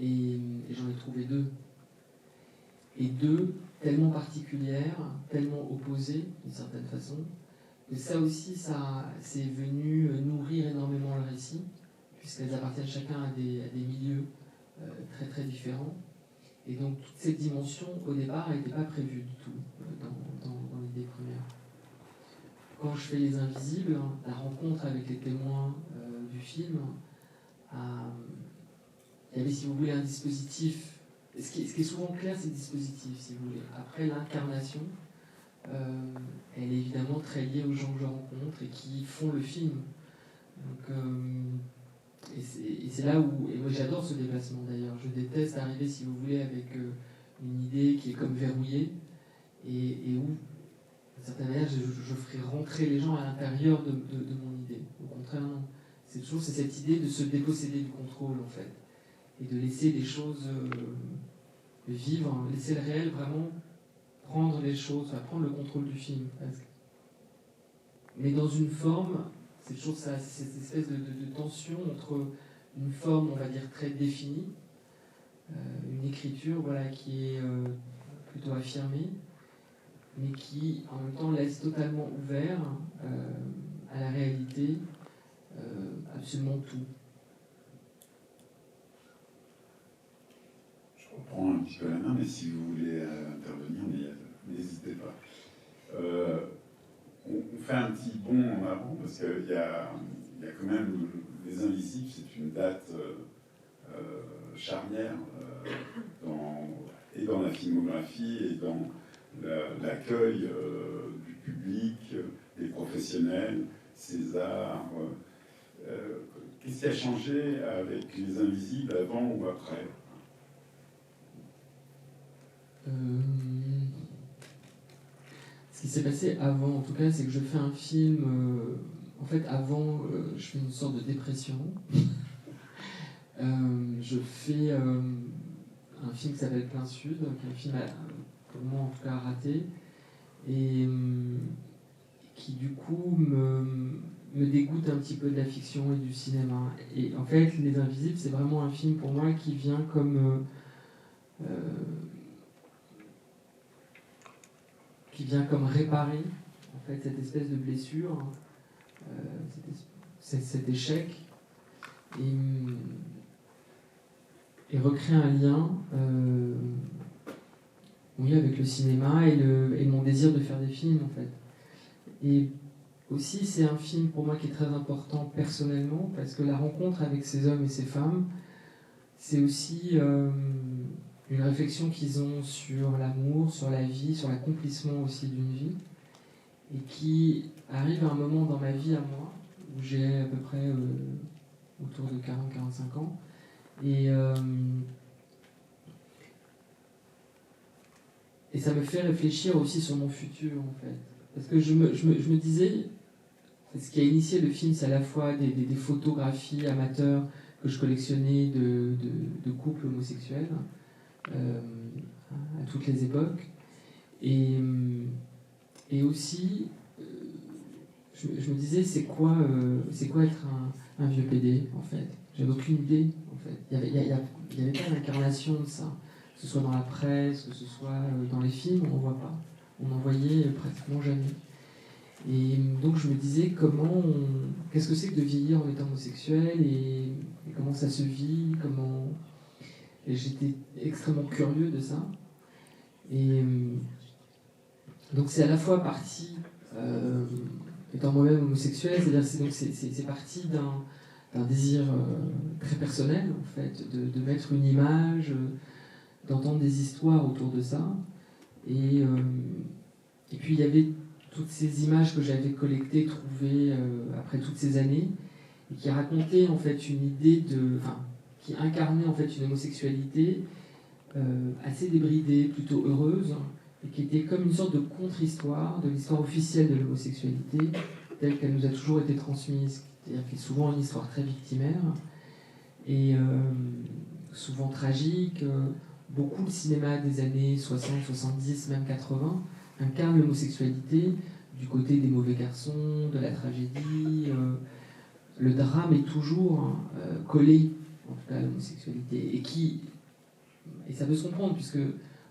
et j'en ai trouvé deux. Et deux tellement particulières, tellement opposées d'une certaine façon, que ça aussi, c'est venu nourrir énormément le récit, puisqu'elles appartiennent chacun à des milieux très très différents. Et donc toute cette dimension, au départ, n'était pas prévue du tout dans l'idée première. Quand je fais Les Invisibles, la rencontre avec les témoins du film, il y avait, si vous voulez, un dispositif. Ce qui est souvent clair, c'est le dispositif, si vous voulez. Après, l'incarnation, elle est évidemment très liée aux gens que je rencontre et qui font le film. Donc, et c'est là où... Et moi, j'adore ce déplacement, d'ailleurs. Je déteste arriver, si vous voulez, avec une idée qui est comme verrouillée et où, d'une certaine manière, je ferai rentrer les gens à l'intérieur de mon idée. Au contraire, non. C'est cette idée de se déposséder du contrôle, en fait. Et de laisser les choses vivre, laisser le réel vraiment prendre les choses, prendre le contrôle du film, presque. Mais dans une forme, c'est toujours ça, c'est cette espèce de tension entre une forme, on va dire, très définie, une écriture voilà, qui est plutôt affirmée, mais qui, en même temps, laisse totalement ouvert à la réalité absolument tout. Je reprends un petit peu la main, mais si vous voulez intervenir, n'hésitez pas. On fait un petit bond en avant, parce qu'il y a quand même Les Invisibles, c'est une date charnière et dans la filmographie et dans l'accueil du public, des professionnels, César. Qu'est-ce qui a changé avec Les Invisibles avant ou après ? Ce qui s'est passé avant, en tout cas, c'est que je fais un film. En fait, avant, je fais une sorte de dépression. Je fais un film qui s'appelle Plein Sud, qui est un film, pour moi en tout cas, raté, et qui du coup me dégoûte un petit peu de la fiction et du cinéma. Et en fait, Les Invisibles, c'est vraiment un film pour moi qui vient comme réparer en fait cette espèce de blessure, cet échec, et recréer un lien oui, avec le cinéma et mon désir de faire des films en fait. Et aussi c'est un film pour moi qui est très important personnellement, parce que la rencontre avec ces hommes et ces femmes, c'est aussi une réflexion qu'ils ont sur l'amour, sur la vie, sur l'accomplissement aussi d'une vie, et qui arrive à un moment dans ma vie à moi, où j'ai à peu près autour de 40-45 ans, et ça me fait réfléchir aussi sur mon futur, en fait. Parce que je me disais, ce qui a initié le film, c'est à la fois des photographies amateurs que je collectionnais de couples homosexuels à toutes les époques. Et aussi, je me disais, c'est quoi être un vieux PD, en fait. J'avais aucune idée, en fait. Il y avait pas d'incarnation de ça. Que ce soit dans la presse, que ce soit dans les films, on n'en voit pas. On n'en voyait pratiquement jamais. Et donc je me disais, qu'est-ce que c'est que de vieillir en étant homosexuel, et comment ça se vit, et j'étais extrêmement curieux de ça. Et donc c'est à la fois parti, étant moi-même homosexuel, c'est-à-dire c'est parti d'un désir très personnel, en fait, de mettre une image, d'entendre des histoires autour de ça. Et puis il y avait toutes ces images que j'avais collectées, trouvées après toutes ces années, et qui racontaient en fait une idée qui incarnait en fait une homosexualité assez débridée, plutôt heureuse, et qui était comme une sorte de contre-histoire de l'histoire officielle de l'homosexualité, telle qu'elle nous a toujours été transmise, c'est-à-dire qui est souvent une histoire très victimaire, et souvent tragique. Beaucoup le cinéma des années 60, 70, même 80, incarne l'homosexualité du côté des mauvais garçons, de la tragédie. Le drame est toujours collé, en tout cas, à l'homosexualité. Et ça peut se comprendre, puisque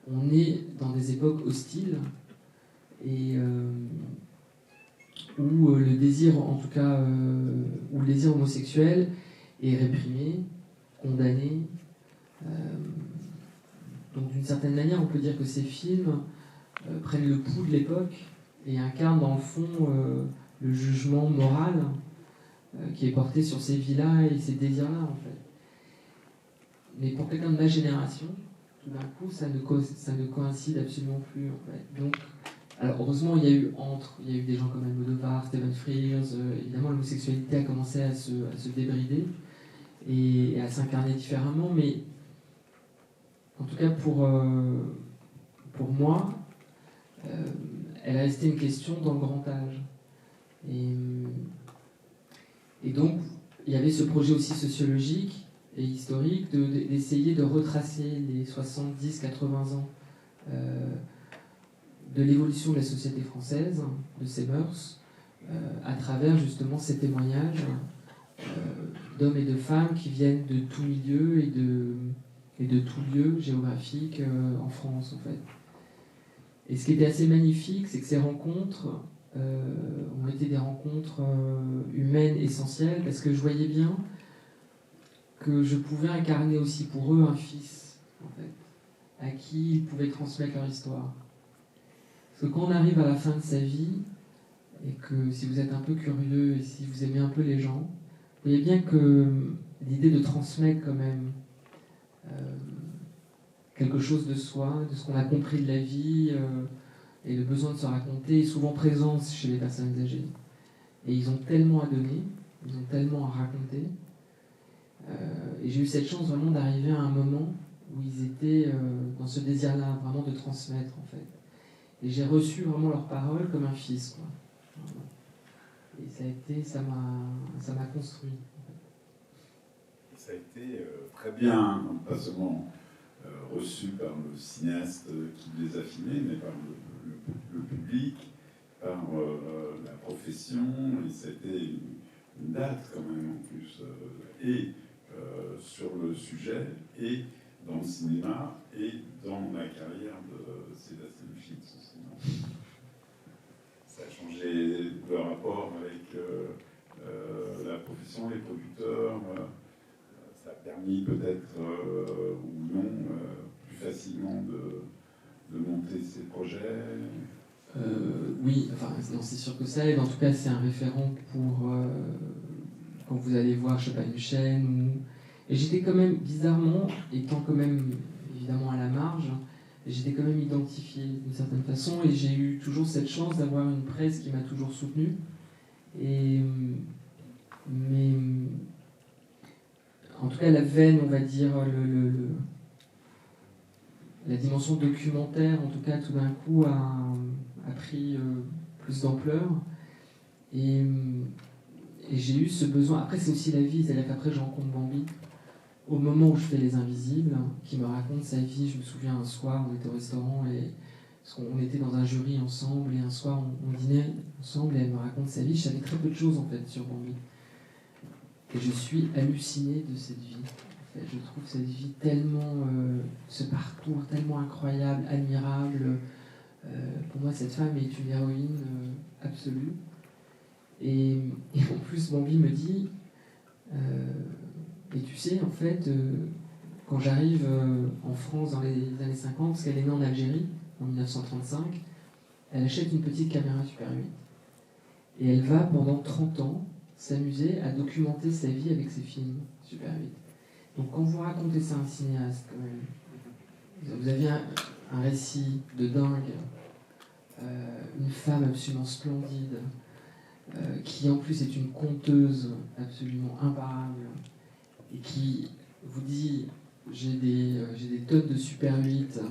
on est dans des époques hostiles, et où le désir, en tout cas, où le désir homosexuel est réprimé, condamné. Donc d'une certaine manière, on peut dire que ces films prennent le pouls de l'époque et incarnent dans le fond le jugement moral qui est porté sur ces vies-là et ces désirs-là, en fait. Mais pour quelqu'un de ma génération, tout d'un coup, ça ne coïncide absolument plus, en fait. Donc, alors heureusement, il y a eu des gens comme Almodovar, Stephen Frears, évidemment l'homosexualité a commencé à se débrider et à s'incarner différemment, mais en tout cas pour moi, elle est restée une question dans le grand âge. Et donc, il y avait ce projet aussi sociologique et historique d'essayer de retracer les 70-80 ans de l'évolution de la société française, de ses mœurs, à travers justement ces témoignages d'hommes et de femmes qui viennent de tout milieu et de tout lieu géographique en France, en fait. Et ce qui était assez magnifique, c'est que ces rencontres ont été des rencontres humaines essentielles, parce que je voyais bien que je pouvais incarner aussi pour eux un fils, en fait, à qui ils pouvaient transmettre leur histoire. Parce que quand on arrive à la fin de sa vie, et que si vous êtes un peu curieux, et si vous aimez un peu les gens, vous voyez bien que l'idée de transmettre quand même quelque chose de soi, de ce qu'on a compris de la vie, et le besoin de se raconter est souvent présent chez les personnes âgées. Et ils ont tellement à donner, ils ont tellement à raconter. Et j'ai eu cette chance vraiment d'arriver à un moment où ils étaient dans ce désir-là, vraiment de transmettre, en fait. Et j'ai reçu vraiment leurs paroles comme un fils, quoi. Et ça m'a construit. Ça a été très bien, pas seulement reçu par le cinéaste qui les a filmés, mais par le public, par la profession, et c'était une date quand même en plus, et sur le sujet, et dans le cinéma, et dans la carrière de Sébastien Fitz aussi. Ça a changé le rapport avec la profession, les producteurs. Ça a permis peut-être ou non plus facilement de monter ces projets. Oui, enfin, non, c'est sûr que ça aide. En tout cas, c'est un référent pour quand vous allez voir, je sais pas, une chaîne. Et j'étais quand même, bizarrement, étant quand même évidemment à la marge, j'étais quand même identifié d'une certaine façon, et j'ai eu toujours cette chance d'avoir une presse qui m'a toujours soutenu. Mais en tout cas, la veine, on va dire, la dimension documentaire, en tout cas, tout d'un coup, a pris plus d'ampleur. Et j'ai eu ce besoin. Après, c'est aussi la vie, c'est-à-dire qu'après, je rencontre Bambi. Au moment où je fais Les Invisibles, qui me raconte sa vie, je me souviens un soir, on était au restaurant, parce qu'on était dans un jury ensemble, et un soir, on dînait ensemble, et elle me raconte sa vie. Je savais très peu de choses, en fait, sur Bambi. Et je suis halluciné de cette vie. En fait, je trouve cette vie tellement, ce parcours tellement incroyable, admirable. Pour moi, cette femme est une héroïne absolue. Et en plus, Bambi me dit, et tu sais, en fait, quand j'arrive en France dans les années 50, parce qu'elle est née en Algérie, en 1935, elle achète une petite caméra Super 8. Et elle va, pendant 30 ans, s'amuser à documenter sa vie avec ses films Super 8. Donc quand vous racontez ça à un cinéaste, quand même, vous avez un récit de dingue, une femme absolument splendide, qui en plus est une conteuse absolument imparable, et qui vous dit j'ai des tonnes de Super 8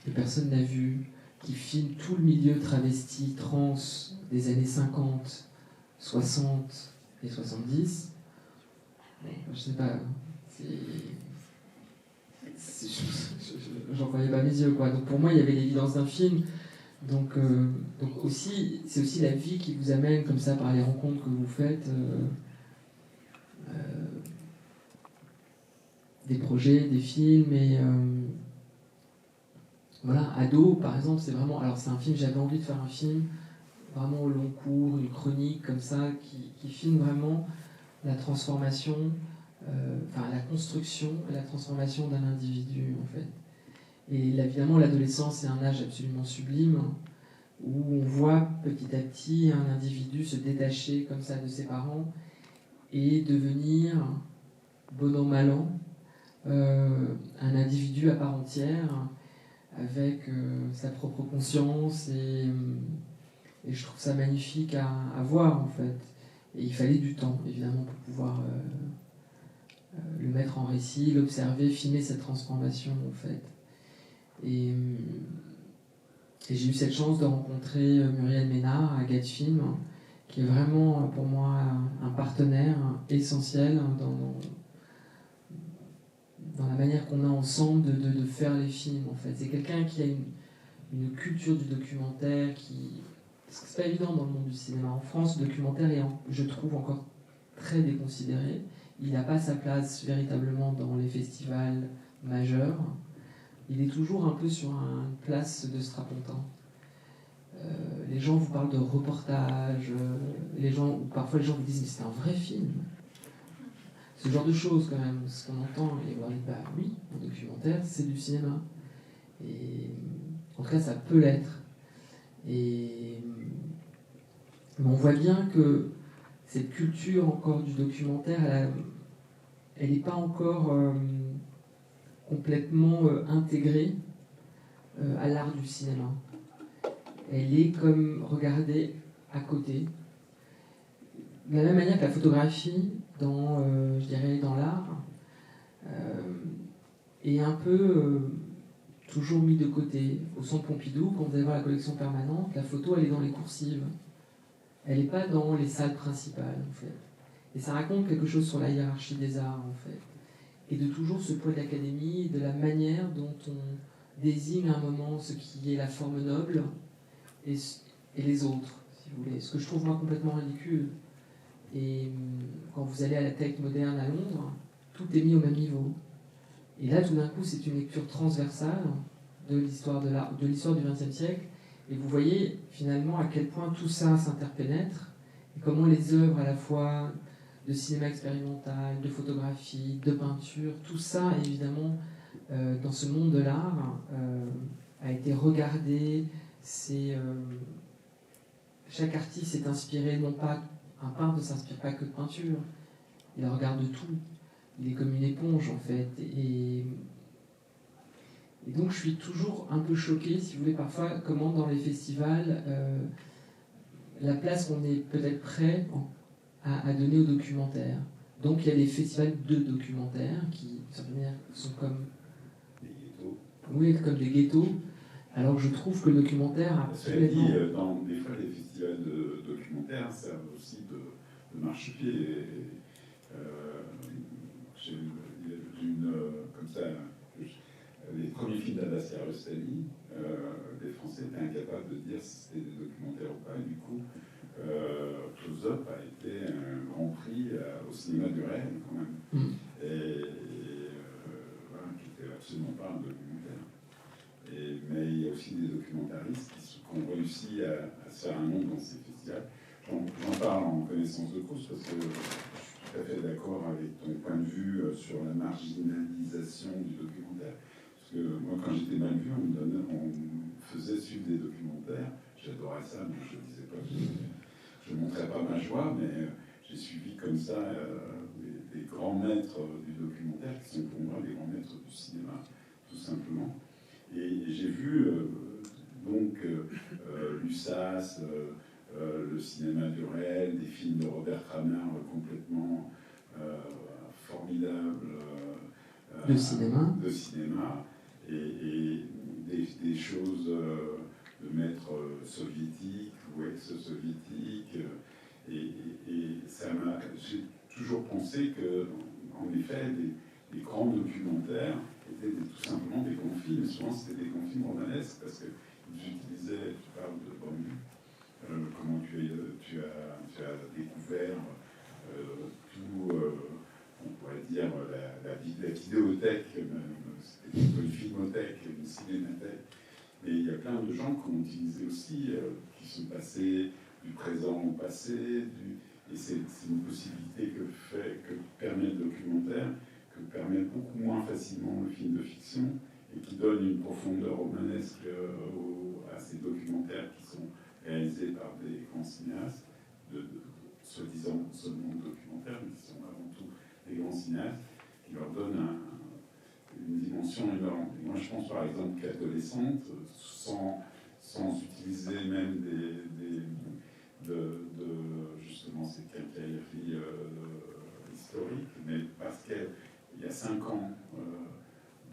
que personne n'a vu, qui filme tout le milieu travesti, trans des années 50, 60 et 70. Je sais pas, j'en croyais pas mes yeux, quoi. Donc pour moi, il y avait l'évidence d'un film. Donc aussi, c'est aussi la vie qui vous amène comme ça par les rencontres que vous faites. Des projets, des films, et voilà, Ado par exemple, c'est vraiment, alors c'est un film, j'avais envie de faire un film vraiment au long cours, une chronique comme ça, qui filme vraiment la transformation, la construction et la transformation d'un individu, en fait. Et évidemment, l'adolescence est un âge absolument sublime, où on voit petit à petit un individu se détacher comme ça de ses parents et devenir, bon an, mal an, un individu à part entière, avec sa propre conscience, et je trouve ça magnifique à voir, en fait. Et il fallait du temps, évidemment, pour pouvoir le mettre en récit, l'observer, filmer cette transformation, en fait. Et j'ai eu cette chance de rencontrer Muriel Ménard à Gatfilm, qui est vraiment, pour moi, un partenaire essentiel dans la manière qu'on a ensemble de faire les films, en fait. C'est quelqu'un qui a une culture du documentaire parce que c'est pas évident dans le monde du cinéma. En France, le documentaire est, je trouve, encore très déconsidéré. Il n'a pas sa place véritablement dans les festivals majeurs. Il est toujours un peu sur une place de strapontin. Les gens vous parlent de reportage, parfois les gens vous disent « mais c'est un vrai film ». Ce genre de choses, quand même, ce qu'on entend, et on dit « bah oui, un documentaire, c'est du cinéma ». Et en tout cas, ça peut l'être. Mais on voit bien que cette culture encore du documentaire, elle n'est pas encore complètement intégrée à l'art du cinéma. Elle est comme regardée à côté. De la même manière que la photographie, je dirais, dans l'art, est un peu toujours mis de côté. Au Centre Pompidou, quand vous allez voir la collection permanente, la photo, elle est dans les coursives. Elle n'est pas dans les salles principales, en fait. Et ça raconte quelque chose sur la hiérarchie des arts, en fait. Et de toujours ce poids de l'académie, de la manière dont on désigne à un moment ce qui est la forme noble et les autres, si vous voulez. Ce que je trouve, moi, complètement ridicule. Et quand vous allez à la Tate moderne à Londres, tout est mis au même niveau. Et là, tout d'un coup, c'est une lecture transversale de l'histoire de l'art, de l'histoire du XXe siècle. Et vous voyez finalement à quel point tout ça s'interpénètre, et comment les œuvres à la fois de cinéma expérimental, de photographie, de peinture, tout ça, évidemment, dans ce monde de l'art, a été regardé. Chaque artiste s'est inspiré, non pas, un peintre ne s'inspire pas que de peinture, il regarde tout. il est comme une éponge en fait. Et donc je suis toujours un peu choqué, si vous voulez, parfois, comment dans les festivals, la place qu'on est peut-être prêt à donner au documentaire. Donc il y a des festivals de documentaires qui, d'une certaine manière, sont comme des ghettos. oui, comme des ghettos, alors que je trouve que le documentaire a Cela dit, des fois, les festivals de documentaires servent aussi de marchepied. J'ai vu comme ça, les premiers films d'Abbas Kiarostami, les Français étaient incapables de dire si c'était des documentaires ou pas. Et du coup, Close Up a été un grand prix au cinéma du réel, quand même. Voilà, qui n'était absolument pas un documentaire. Mais il y a aussi des documentaristes qui ont réussi à se faire un nom dans ces festivals. J'en parle en connaissance de cause parce que je suis tout à fait d'accord avec ton point de vue sur la marginalisation du documentaire. Parce que moi, quand j'étais mal vu, on me faisait suivre des documentaires. J'adorais ça, mais je ne disais pas que je ne montrais pas ma joie, mais j'ai suivi comme ça des grands maîtres du documentaire qui sont pour moi les grands maîtres du cinéma, tout simplement. Et j'ai vu donc l'USAS, le cinéma du réel, des films de Robert Kramer complètement formidables de cinéma, et des choses de maîtres soviétiques ou ex-soviétiques. Et j'ai toujours pensé que, en effet, les grands documentaires étaient tout simplement des grands films. Souvent, c'était des grands films romanesques parce qu'ils utilisaient, tu parles de Bambu, comment tu as découvert tout, on pourrait dire, la vidéothèque, c'était plutôt une filmothèque, une cinémathèque. Mais il y a plein de gens qui ont utilisé aussi, qui sont passés du présent au passé, et c'est une possibilité que permet le documentaire, que permet beaucoup moins facilement le film de fiction, et qui donne une profondeur romanesque à ces documentaires qui sont réalisés par des grands cinéastes, soi-disant seulement documentaires, mais qui sont avant tout des grands cinéastes, qui leur donnent une dimension énorme. Et moi, je pense par exemple qu'Adolescente, sans utiliser même justement ces quincailleries historiques, mais parce qu'il y a 5 ans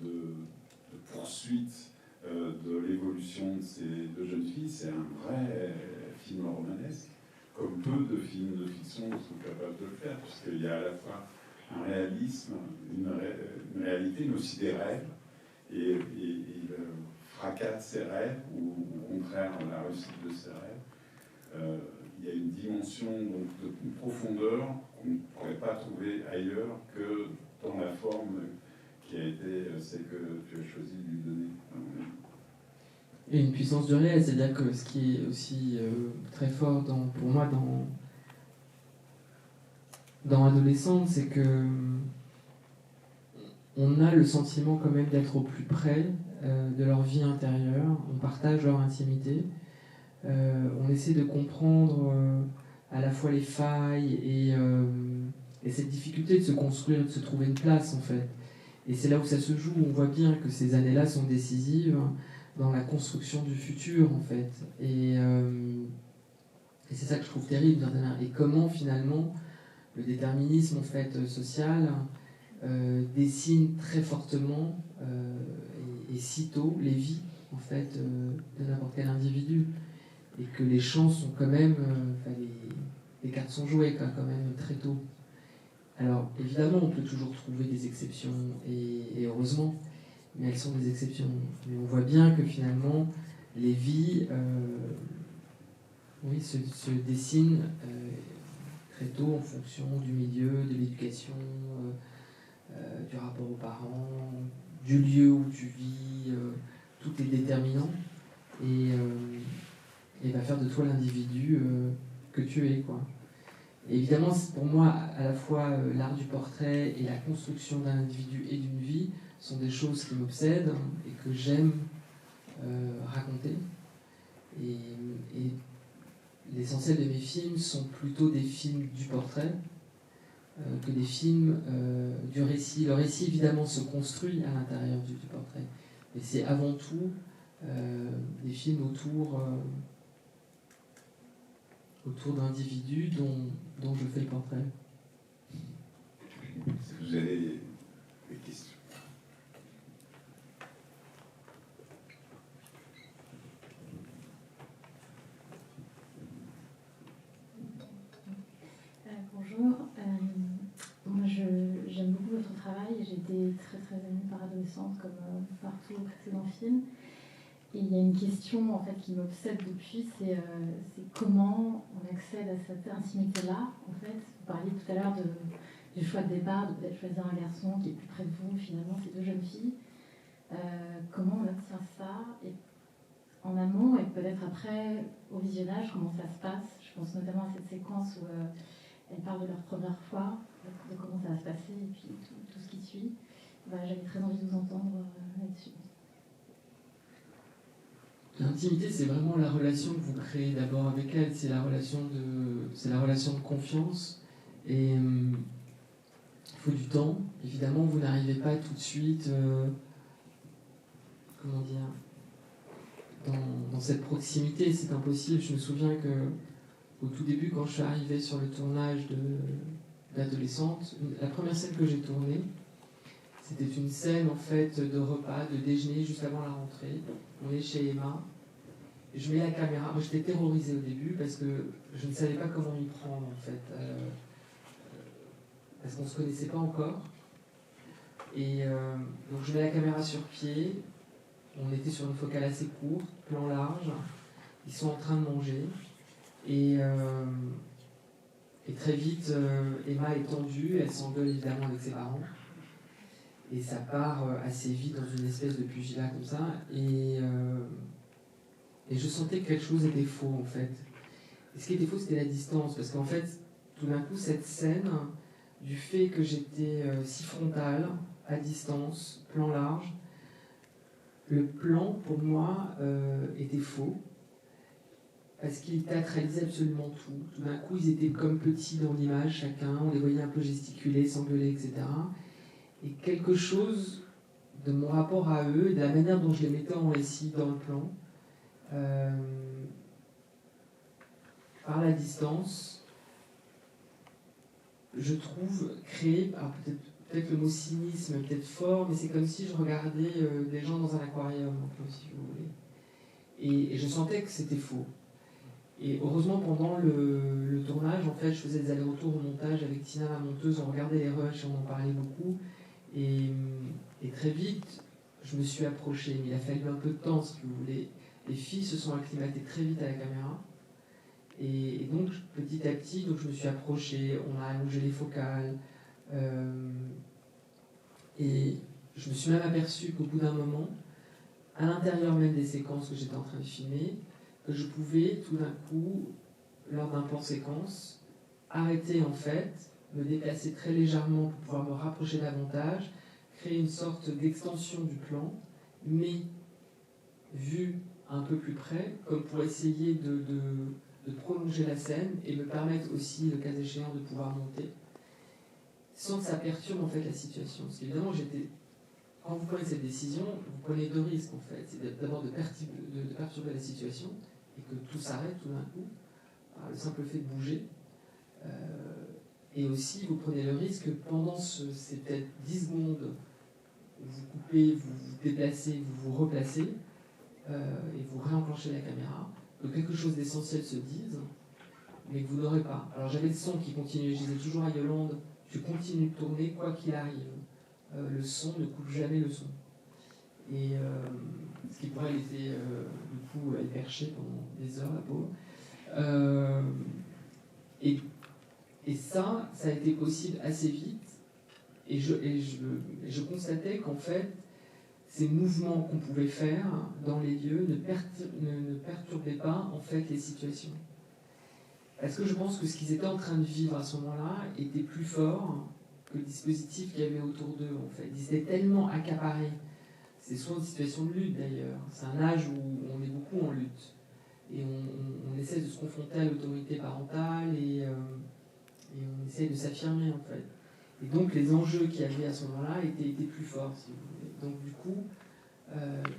de poursuite de l'évolution de ces deux jeunes filles, c'est un vrai film romanesque, comme peu de films de fiction sont capables de le faire, puisqu'il y a à la fois un réalisme, une réalité, mais aussi des rêves, et le fracas de ces rêves, ou au contraire la réussite de ces rêves. Il y a une dimension donc, une profondeur qu'on ne pourrait pas trouver ailleurs que dans la forme qui a été celle que tu as choisi de lui donner. Et une puissance du réel, c'est-à-dire que ce qui est aussi très fort pour moi dans Adolescente, c'est que on a le sentiment quand même d'être au plus près de leur vie intérieure, on partage leur intimité, on essaie de comprendre à la fois les failles et cette difficulté de se construire, de se trouver une place en fait. Et c'est là où ça se joue, on voit bien que ces années-là sont décisives dans la construction du futur en fait. Et c'est ça que je trouve terrible, et comment finalement le déterminisme en fait social dessine très fortement et si tôt les vies en fait de n'importe quel individu, et que les chances sont quand même, les cartes sont jouées quand même très tôt. Alors évidemment on peut toujours trouver des exceptions et heureusement, mais elles sont des exceptions. Mais on voit bien que finalement les vies se dessinent très tôt en fonction du milieu, de l'éducation, du rapport aux parents, du lieu où tu vis, tout est déterminant et va faire de toi l'individu que tu es, quoi. Et évidemment, pour moi, à la fois l'art du portrait et la construction d'un individu et d'une vie sont des choses qui m'obsèdent et que j'aime raconter. Et l'essentiel de mes films sont plutôt des films du portrait, que des films du récit. Le récit, évidemment, se construit à l'intérieur du portrait, mais c'est avant tout des films autour d'individus dont je fais le portrait. Si vous avez des questions. Bonjour, moi j'aime beaucoup votre travail. J'étais très très émue par adolescente comme partout au précédent film. Et il y a une question en fait qui m'obsède depuis, c'est comment on accède à cette intimité-là. En fait, vous parliez tout à l'heure du choix de départ, de peut-être choisir un garçon qui est plus près de vous, finalement c'est deux jeunes filles. Comment on obtient ça et en amont et peut-être après au visionnage, comment ça se passe? Je pense notamment à cette séquence où elles parlent de leur première fois, de comment ça va se passer et puis tout ce qui suit. Voilà, j'avais très envie de vous entendre là-dessus. L'intimité, c'est vraiment la relation que vous créez d'abord avec elle, c'est la relation de confiance. Et il faut du temps. Évidemment, vous n'arrivez pas tout de suite, dans cette proximité, c'est impossible. Je me souviens que au tout début, quand je suis arrivée sur le tournage d'Adolescente, la première scène que j'ai tournée, c'était une scène en fait de repas, de déjeuner juste avant la rentrée. On est chez Emma. Je mets la caméra. Moi, j'étais terrorisée au début parce que je ne savais pas comment m'y prendre en fait, parce qu'on ne se connaissait pas encore. Et donc je mets la caméra sur pied. On était sur une focale assez courte, plan large. Ils sont en train de manger. Et très vite, Emma est tendue, elle s'engueule évidemment avec ses parents. Et ça part assez vite dans une espèce de pugilat comme ça. Et je sentais que quelque chose était faux en fait. Et ce qui était faux, c'était la distance. Parce qu'en fait, tout d'un coup, cette scène, du fait que j'étais si frontale, à distance, plan large, le plan pour moi était faux. Parce qu'ils théâtralisaient absolument tout. Tout d'un coup, ils étaient comme petits dans l'image, chacun. On les voyait un peu gesticuler, s'engueuler, etc. Et quelque chose de mon rapport à eux et de la manière dont je les mettais en récit dans le plan, par la distance, je trouve créé, alors peut-être le mot cynisme est peut-être fort, mais c'est comme si je regardais des gens dans un aquarium, un peu, si vous voulez. Et je sentais que c'était faux. Et heureusement, pendant le tournage, en fait, je faisais des allers-retours au montage avec Tina, la monteuse, on regardait les rushs, on en parlait beaucoup. Et très vite, je me suis approchée. Mais il a fallu un peu de temps, si vous voulez. Les filles se sont acclimatées très vite à la caméra. Et donc, petit à petit, donc, je me suis approchée, on a allongé les focales. Et je me suis même aperçue qu'au bout d'un moment, à l'intérieur même des séquences que j'étais en train de filmer, que je pouvais tout d'un coup, lors d'un plan séquence, arrêter en fait, me déplacer très légèrement pour pouvoir me rapprocher davantage, créer une sorte d'extension du plan, mais vue un peu plus près, comme pour essayer de prolonger la scène et me permettre aussi, le cas échéant, de pouvoir monter, sans que ça perturbe en fait la situation. Parce qu'évidemment, quand vous prenez cette décision, vous prenez deux risques en fait. C'est d'abord de perturber la situation, et que tout s'arrête tout d'un coup, par le simple fait de bouger. Et aussi, vous prenez le risque que pendant ces peut-être 10 secondes, vous coupez, vous vous déplacez, vous vous replacez, et vous réenclenchez la caméra, que quelque chose d'essentiel se dise, mais que vous n'aurez pas. Alors j'avais le son qui continuait, je disais toujours à Yolande, tu continues de tourner quoi qu'il arrive. Le son ne coupe jamais le son. Et ce qui pourrait laisser du coup elle percher pendant des heures, la pauvre. Et ça a été possible assez vite. Et je constatais qu'en fait, ces mouvements qu'on pouvait faire dans les lieux ne perturbaient pas en fait les situations. Parce que je pense que ce qu'ils étaient en train de vivre à ce moment-là était plus fort que le dispositif qu'il y avait autour d'eux en fait. Ils étaient tellement accaparés. C'est souvent une situation de lutte d'ailleurs. C'est un âge où on est beaucoup en lutte. Et on essaie de se confronter à l'autorité parentale et Et on essaye de s'affirmer, en fait. Et donc, les enjeux qu'il y avait à ce moment-là étaient plus forts, si vous voulez. Donc, du coup,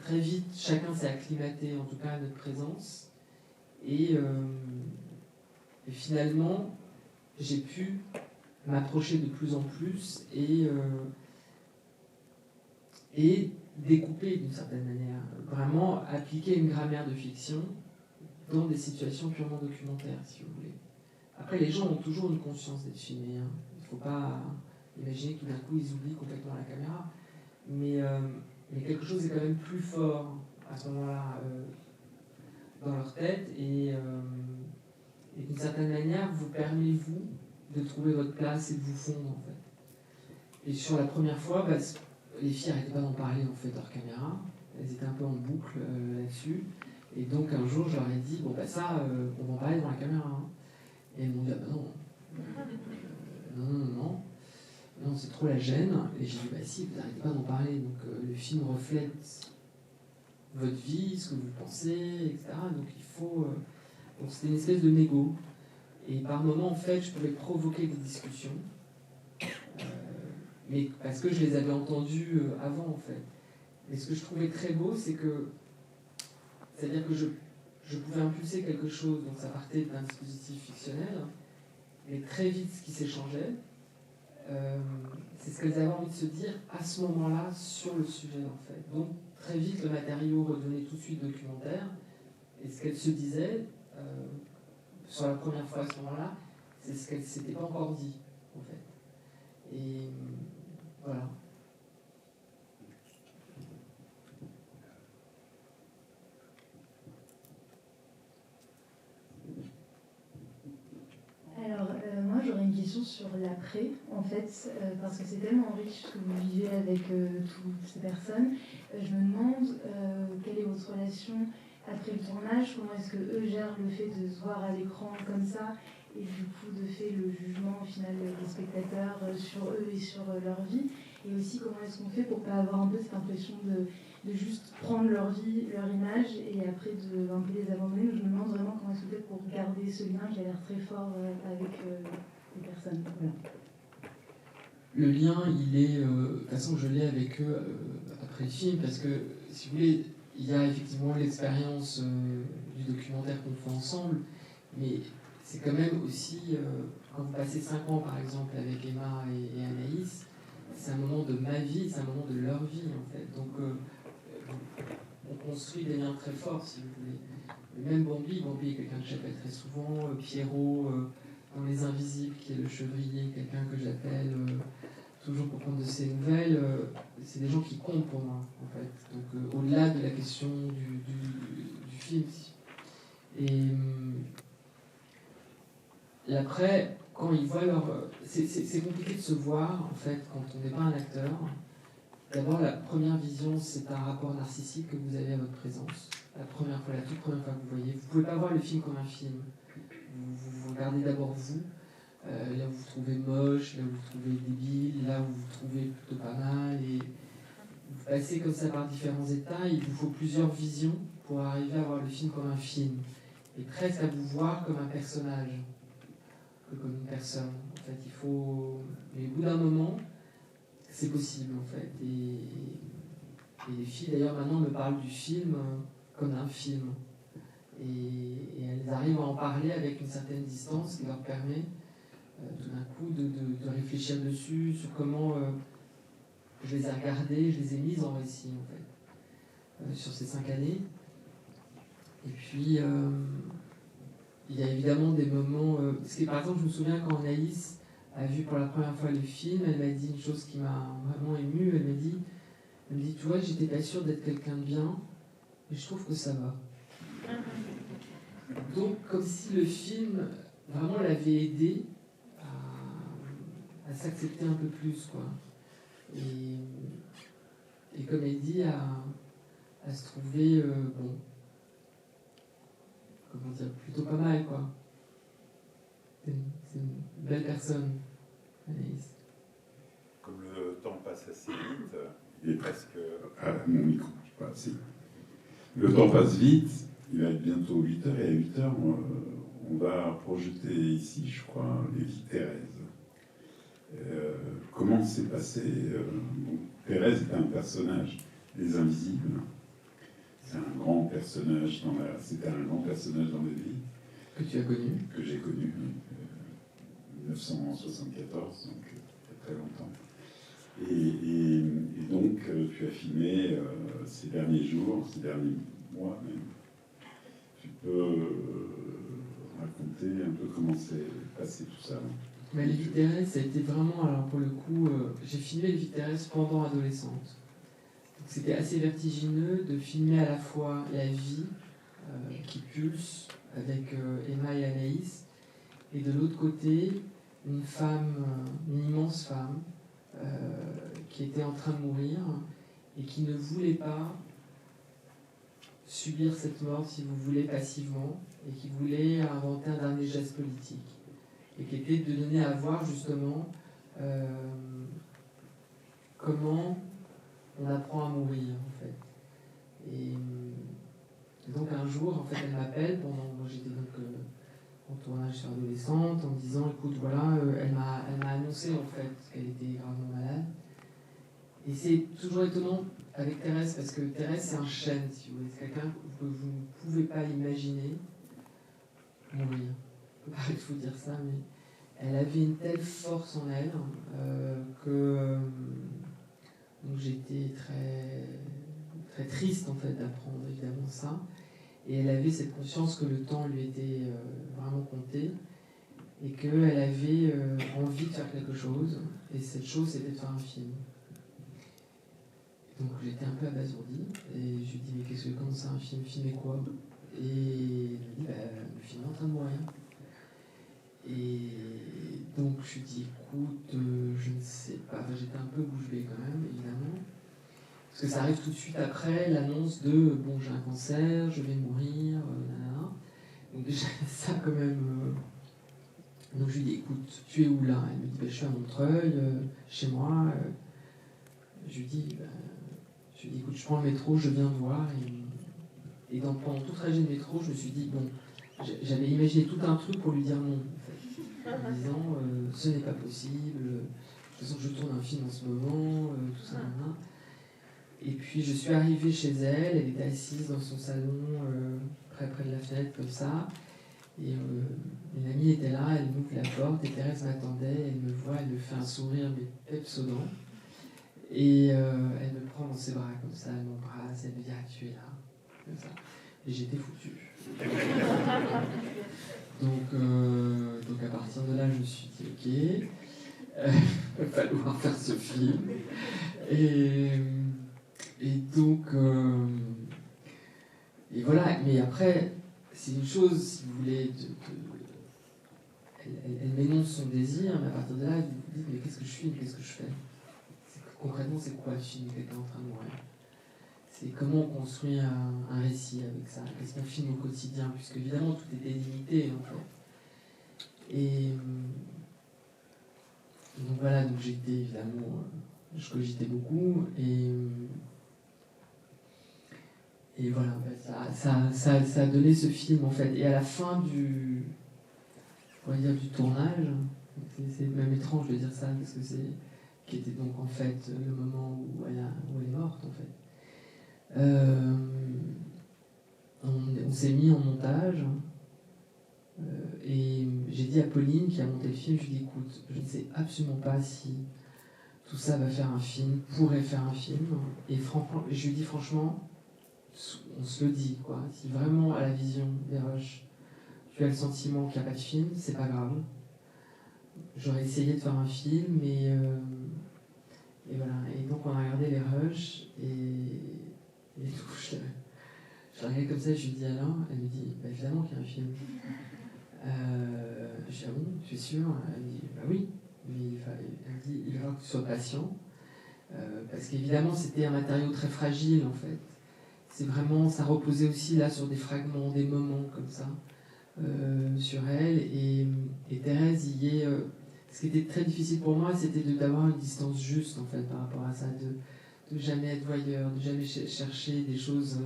très vite, chacun s'est acclimaté, en tout cas, à notre présence. Et finalement, j'ai pu m'approcher de plus en plus et découper d'une certaine manière, vraiment appliquer une grammaire de fiction dans des situations purement documentaires, si vous voulez. Après, les gens ont toujours une conscience d'être filmés. Hein. Il ne faut pas imaginer que tout d'un coup, ils oublient complètement la caméra. Mais quelque chose est quand même plus fort à ce moment-là dans leur tête et d'une certaine manière vous permet, vous, de trouver votre place et de vous fondre, en fait. Et sur la première fois, les filles n'arrêtaient pas d'en parler, en fait, hors caméra. Elles étaient un peu en boucle là-dessus. Et donc, un jour, je leur ai dit, on va en parler dans la caméra. Hein. Et elles m'ont dit, non, c'est trop la gêne. Et j'ai dit, si, vous n'arrêtez pas d'en parler. Donc, le film reflète votre vie, ce que vous pensez, etc. Donc, il faut... Donc, c'était une espèce de négo. Et par moments, en fait, je pouvais provoquer des discussions. Mais parce que je les avais entendues avant, en fait. Mais ce que je trouvais très beau, c'est-à-dire que je pouvais impulser quelque chose, donc ça partait d'un dispositif fictionnel, mais très vite, ce qui s'échangeait, c'est ce qu'elles avaient envie de se dire à ce moment-là sur le sujet, en fait. Donc, très vite, le matériau redevenait tout de suite documentaire, et ce qu'elles se disaient, sur la première fois à ce moment-là, c'est ce qu'elles ne s'étaient pas encore dit, en fait. Et voilà. Alors, moi j'aurais une question sur l'après, en fait, parce que c'est tellement riche ce que vous vivez avec toutes ces personnes. Je me demande quelle est votre relation après le tournage, comment est-ce que eux gèrent le fait de se voir à l'écran comme ça, et du coup de fait le jugement au final des spectateurs sur eux et sur leur vie, et aussi comment est-ce qu'on fait pour pas avoir un peu cette impression de juste prendre leur vie, leur image, et après de un peu les abandonner. Je me demande vraiment comment est-ce qu'on fait pour garder ce lien qui a l'air très fort avec les personnes. Voilà. Le lien, il est... de toute façon, je l'ai avec eux après le film, parce que, si vous voulez, il y a effectivement l'expérience du documentaire qu'on fait ensemble, mais c'est quand même aussi, quand vous passez 5 ans, par exemple, avec Emma et Anaïs, c'est un moment de ma vie, c'est un moment de leur vie, en fait. Donc, on construit des liens très forts, si vous voulez. Même Bambi est quelqu'un que j'appelle très souvent, Pierrot, dans Les Invisibles, qui est le chevrier, quelqu'un que j'appelle toujours pour prendre de ses nouvelles, c'est des gens qui comptent pour moi, en fait. Donc, au-delà de la question du film. Et après, quand ils voient leur... C'est compliqué de se voir, en fait, quand on n'est pas un acteur. D'abord, la première vision, c'est un rapport narcissique que vous avez à votre présence. La toute première fois que vous voyez. Vous ne pouvez pas voir le film comme un film. Vous regardez d'abord vous, là où vous trouvez moche, là où vous trouvez débile, là où vous trouvez plutôt pas mal. Et vous passez comme ça par différents états. Il vous faut plusieurs visions pour arriver à voir le film comme un film. Et presque à vous voir comme un personnage, que comme une personne. En fait, il faut... Mais au bout d'un moment... C'est possible, en fait. Et les filles, d'ailleurs, maintenant me parlent du film comme un film. Et elles arrivent à en parler avec une certaine distance qui leur permet tout d'un coup de réfléchir dessus, sur comment je les ai regardées, je les ai mises en récit, en fait, sur ces 5 années. Et puis, il y a évidemment des moments... parce que, par exemple, je me souviens quand Anaïs a vu pour la première fois le film, elle m'a dit une chose qui m'a vraiment émue. Elle me dit, tu vois, j'étais pas sûre d'être quelqu'un de bien, mais je trouve que ça va. Donc, comme si le film vraiment l'avait aidé à s'accepter un peu plus, quoi. Et comme elle dit, à se trouver, comment dire, plutôt pas mal, quoi. C'est une belle personne, Anaïs. Comme le temps passe assez vite, il est presque... Mon micro, je sais pas assez. Le temps passe vite, il va être bientôt 8h, et à 8h, on va projeter ici, je crois, les vies de Thérèse. Comment s'est passé bon, Thérèse est un personnage des Invisibles. C'est un grand personnage c'était un grand personnage dans ma vie. Que tu as connu. Que j'ai connu, 1974, donc il y a très longtemps. Et donc, tu as filmé ces derniers jours, ces derniers mois même. Tu peux raconter un peu comment s'est passé tout ça? Mais les vies de Thérèse, ça a été vraiment, alors pour le coup, j'ai filmé les vies de Thérèse pendant adolescente. Donc c'était assez vertigineux de filmer à la fois la vie qui pulse avec Emma et Anaïs, et de l'autre côté, une femme, une immense femme, qui était en train de mourir et qui ne voulait pas subir cette mort, si vous voulez, passivement, et qui voulait inventer un dernier geste politique, et qui était de donner à voir justement comment on apprend à mourir, en fait. Et donc un jour, en fait, elle m'appelle moi j'étais donc en tournage sur adolescente, en me disant, écoute, voilà, elle m'a annoncé en fait qu'elle était gravement malade. Et c'est toujours étonnant avec Thérèse, parce que Thérèse, c'est un chêne, si vous voulez. C'est quelqu'un que vous ne pouvez pas imaginer mourir. Je peux pas vous dire ça, mais elle avait une telle force en elle que donc j'étais très, très triste en fait d'apprendre évidemment ça. Et elle avait cette conscience que le temps lui était vraiment compté et qu'elle avait envie de faire quelque chose. Et cette chose, c'était de faire un film. Donc j'étais un peu abasourdie et je lui ai dit mais qu'est-ce que comment ça un film, filmer quoi? Et il m'a dit le film est en train de mourir. Et donc je lui ai dit écoute je ne sais pas, enfin, j'étais un peu bouche bée quand même évidemment, parce que ça arrive tout de suite après l'annonce de bon j'ai un cancer, je vais mourir, nanana. Donc déjà ça quand même. Donc je lui ai dit écoute tu es où là? Elle me dit je suis à Montreuil, chez moi. Je lui dis écoute, je prends le métro, je viens te voir. Et pendant tout trajet de métro, je me suis dit, bon, j'avais imaginé tout un truc pour lui dire non, en fait. En disant, ce n'est pas possible, de toute façon, je tourne un film en ce moment, tout ça, là. Et puis, je suis arrivée chez elle, elle était assise dans son salon, près de la fenêtre, comme ça. Et une amie était là, elle m'ouvre la porte, et Thérèse m'attendait, elle me voit, elle me fait un sourire, mais pepsodent. Et elle me prend dans ses bras comme ça, elle m'embrasse, elle me dit tu es là, comme ça. Et j'étais foutue. donc à partir de là, je me suis dit ok, il va falloir faire ce film. Et donc et voilà. Mais après, c'est une chose, si vous voulez, elle m'énonce son désir, mais à partir de là, vous vous dites mais qu'est-ce que je filme, qu'est-ce que je fais? Concrètement, c'est quoi filmer quelqu'un en train de mourir? C'est comment on construit un récit avec ça? Qu'est-ce qu'on filme au quotidien? Puisque évidemment, tout était limité en fait. Et donc voilà, donc j'étais évidemment, je cogitais beaucoup et voilà, en fait, ça a donné ce film en fait. Et à la fin du tournage, c'est même étrange de dire ça parce que c'est qui était donc en fait le moment où elle est morte en fait. On s'est mis en montage et j'ai dit à Pauline qui a monté le film, je lui ai dit écoute, je ne sais absolument pas si tout ça va faire un film, pourrait faire un film, et franchement, je lui ai dit franchement, on se le dit quoi, si vraiment à la vision des rushs tu as le sentiment qu'il n'y a pas de film, c'est pas grave. J'aurais essayé de faire un film et voilà, et donc on a regardé les rushs et tout, je regardais comme ça, je lui dis Alain, elle me dit bah, évidemment qu'il y a un film. Je dis ah bon, tu es sûr? Elle me dit bah oui, mais elle me dit il va falloir que tu sois patient parce qu'évidemment c'était un matériau très fragile en fait. C'est vraiment, ça reposait aussi là sur des fragments, des moments comme ça sur elle et Thérèse y est. Ce qui était très difficile pour moi, c'était d'avoir une distance juste en fait par rapport à ça, de jamais être voyeur, de jamais chercher des choses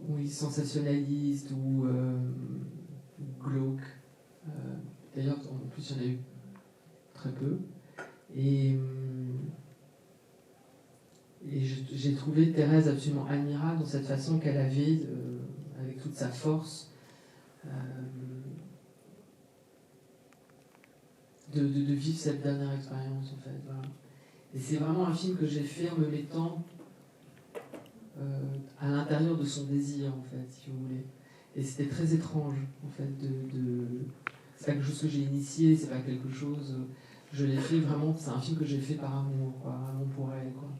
oui, sensationnaliste ou glauque. D'ailleurs, en plus, il y en a eu très peu. Et j'ai trouvé Thérèse absolument admirable dans cette façon qu'elle avait, avec toute sa force, de vivre cette dernière expérience, en fait. Voilà. Et c'est vraiment un film que j'ai fait en me mettant à l'intérieur de son désir, en fait, si vous voulez. Et c'était très étrange, en fait, c'est pas quelque chose que j'ai initié, c'est pas quelque chose... Je l'ai fait vraiment, c'est un film que j'ai fait par amour, quoi, amour pour elle, quoi,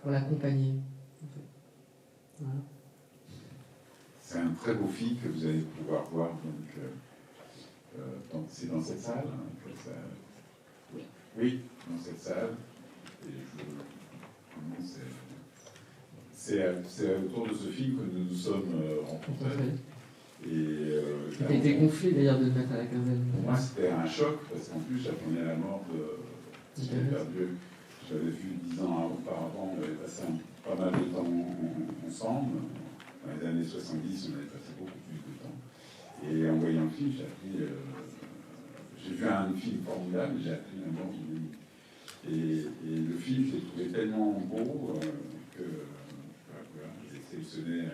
pour l'accompagner, en fait. Voilà. C'est un très beau film que vous allez pouvoir voir, c'est dans cette salle, oui, dans cette salle, et c'est autour de ce film que nous nous sommes rencontrés. Qui a été gonflé d'ailleurs de le mettre à la quinzaine. Pour moi, c'était un choc, parce qu'en plus, j'apprenais la mort de... J'avais vu 10 ans auparavant, on avait passé pas mal de temps ensemble. Dans les années 70, on avait passé beaucoup plus de temps. Et en voyant le film, j'ai vu un film formidable, mais j'ai appris la mort d'une amie. Et le film, j'ai trouvé tellement beau que j'ai sélectionné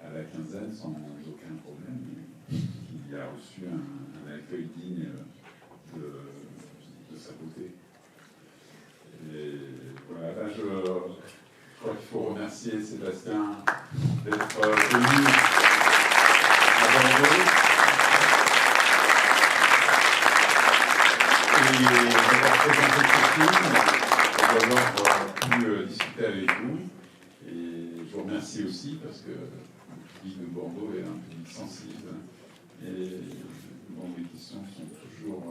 à la quinzaine sans aucun problème. Il a reçu un accueil digne de sa beauté. Et voilà, là, je crois qu'il faut remercier Sébastien d'être venu à Bordeaux et d'avoir présenté ce film, d'avoir pu discuter avec vous. Et je vous remercie aussi parce que le public de Bordeaux est un public sensible et les questions sont toujours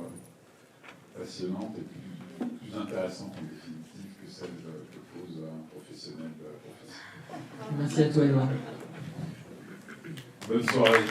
passionnantes et plus intéressantes en définitive que celles que pose un professionnel de la profession. Merci à toi, Edouard. Bonne soirée.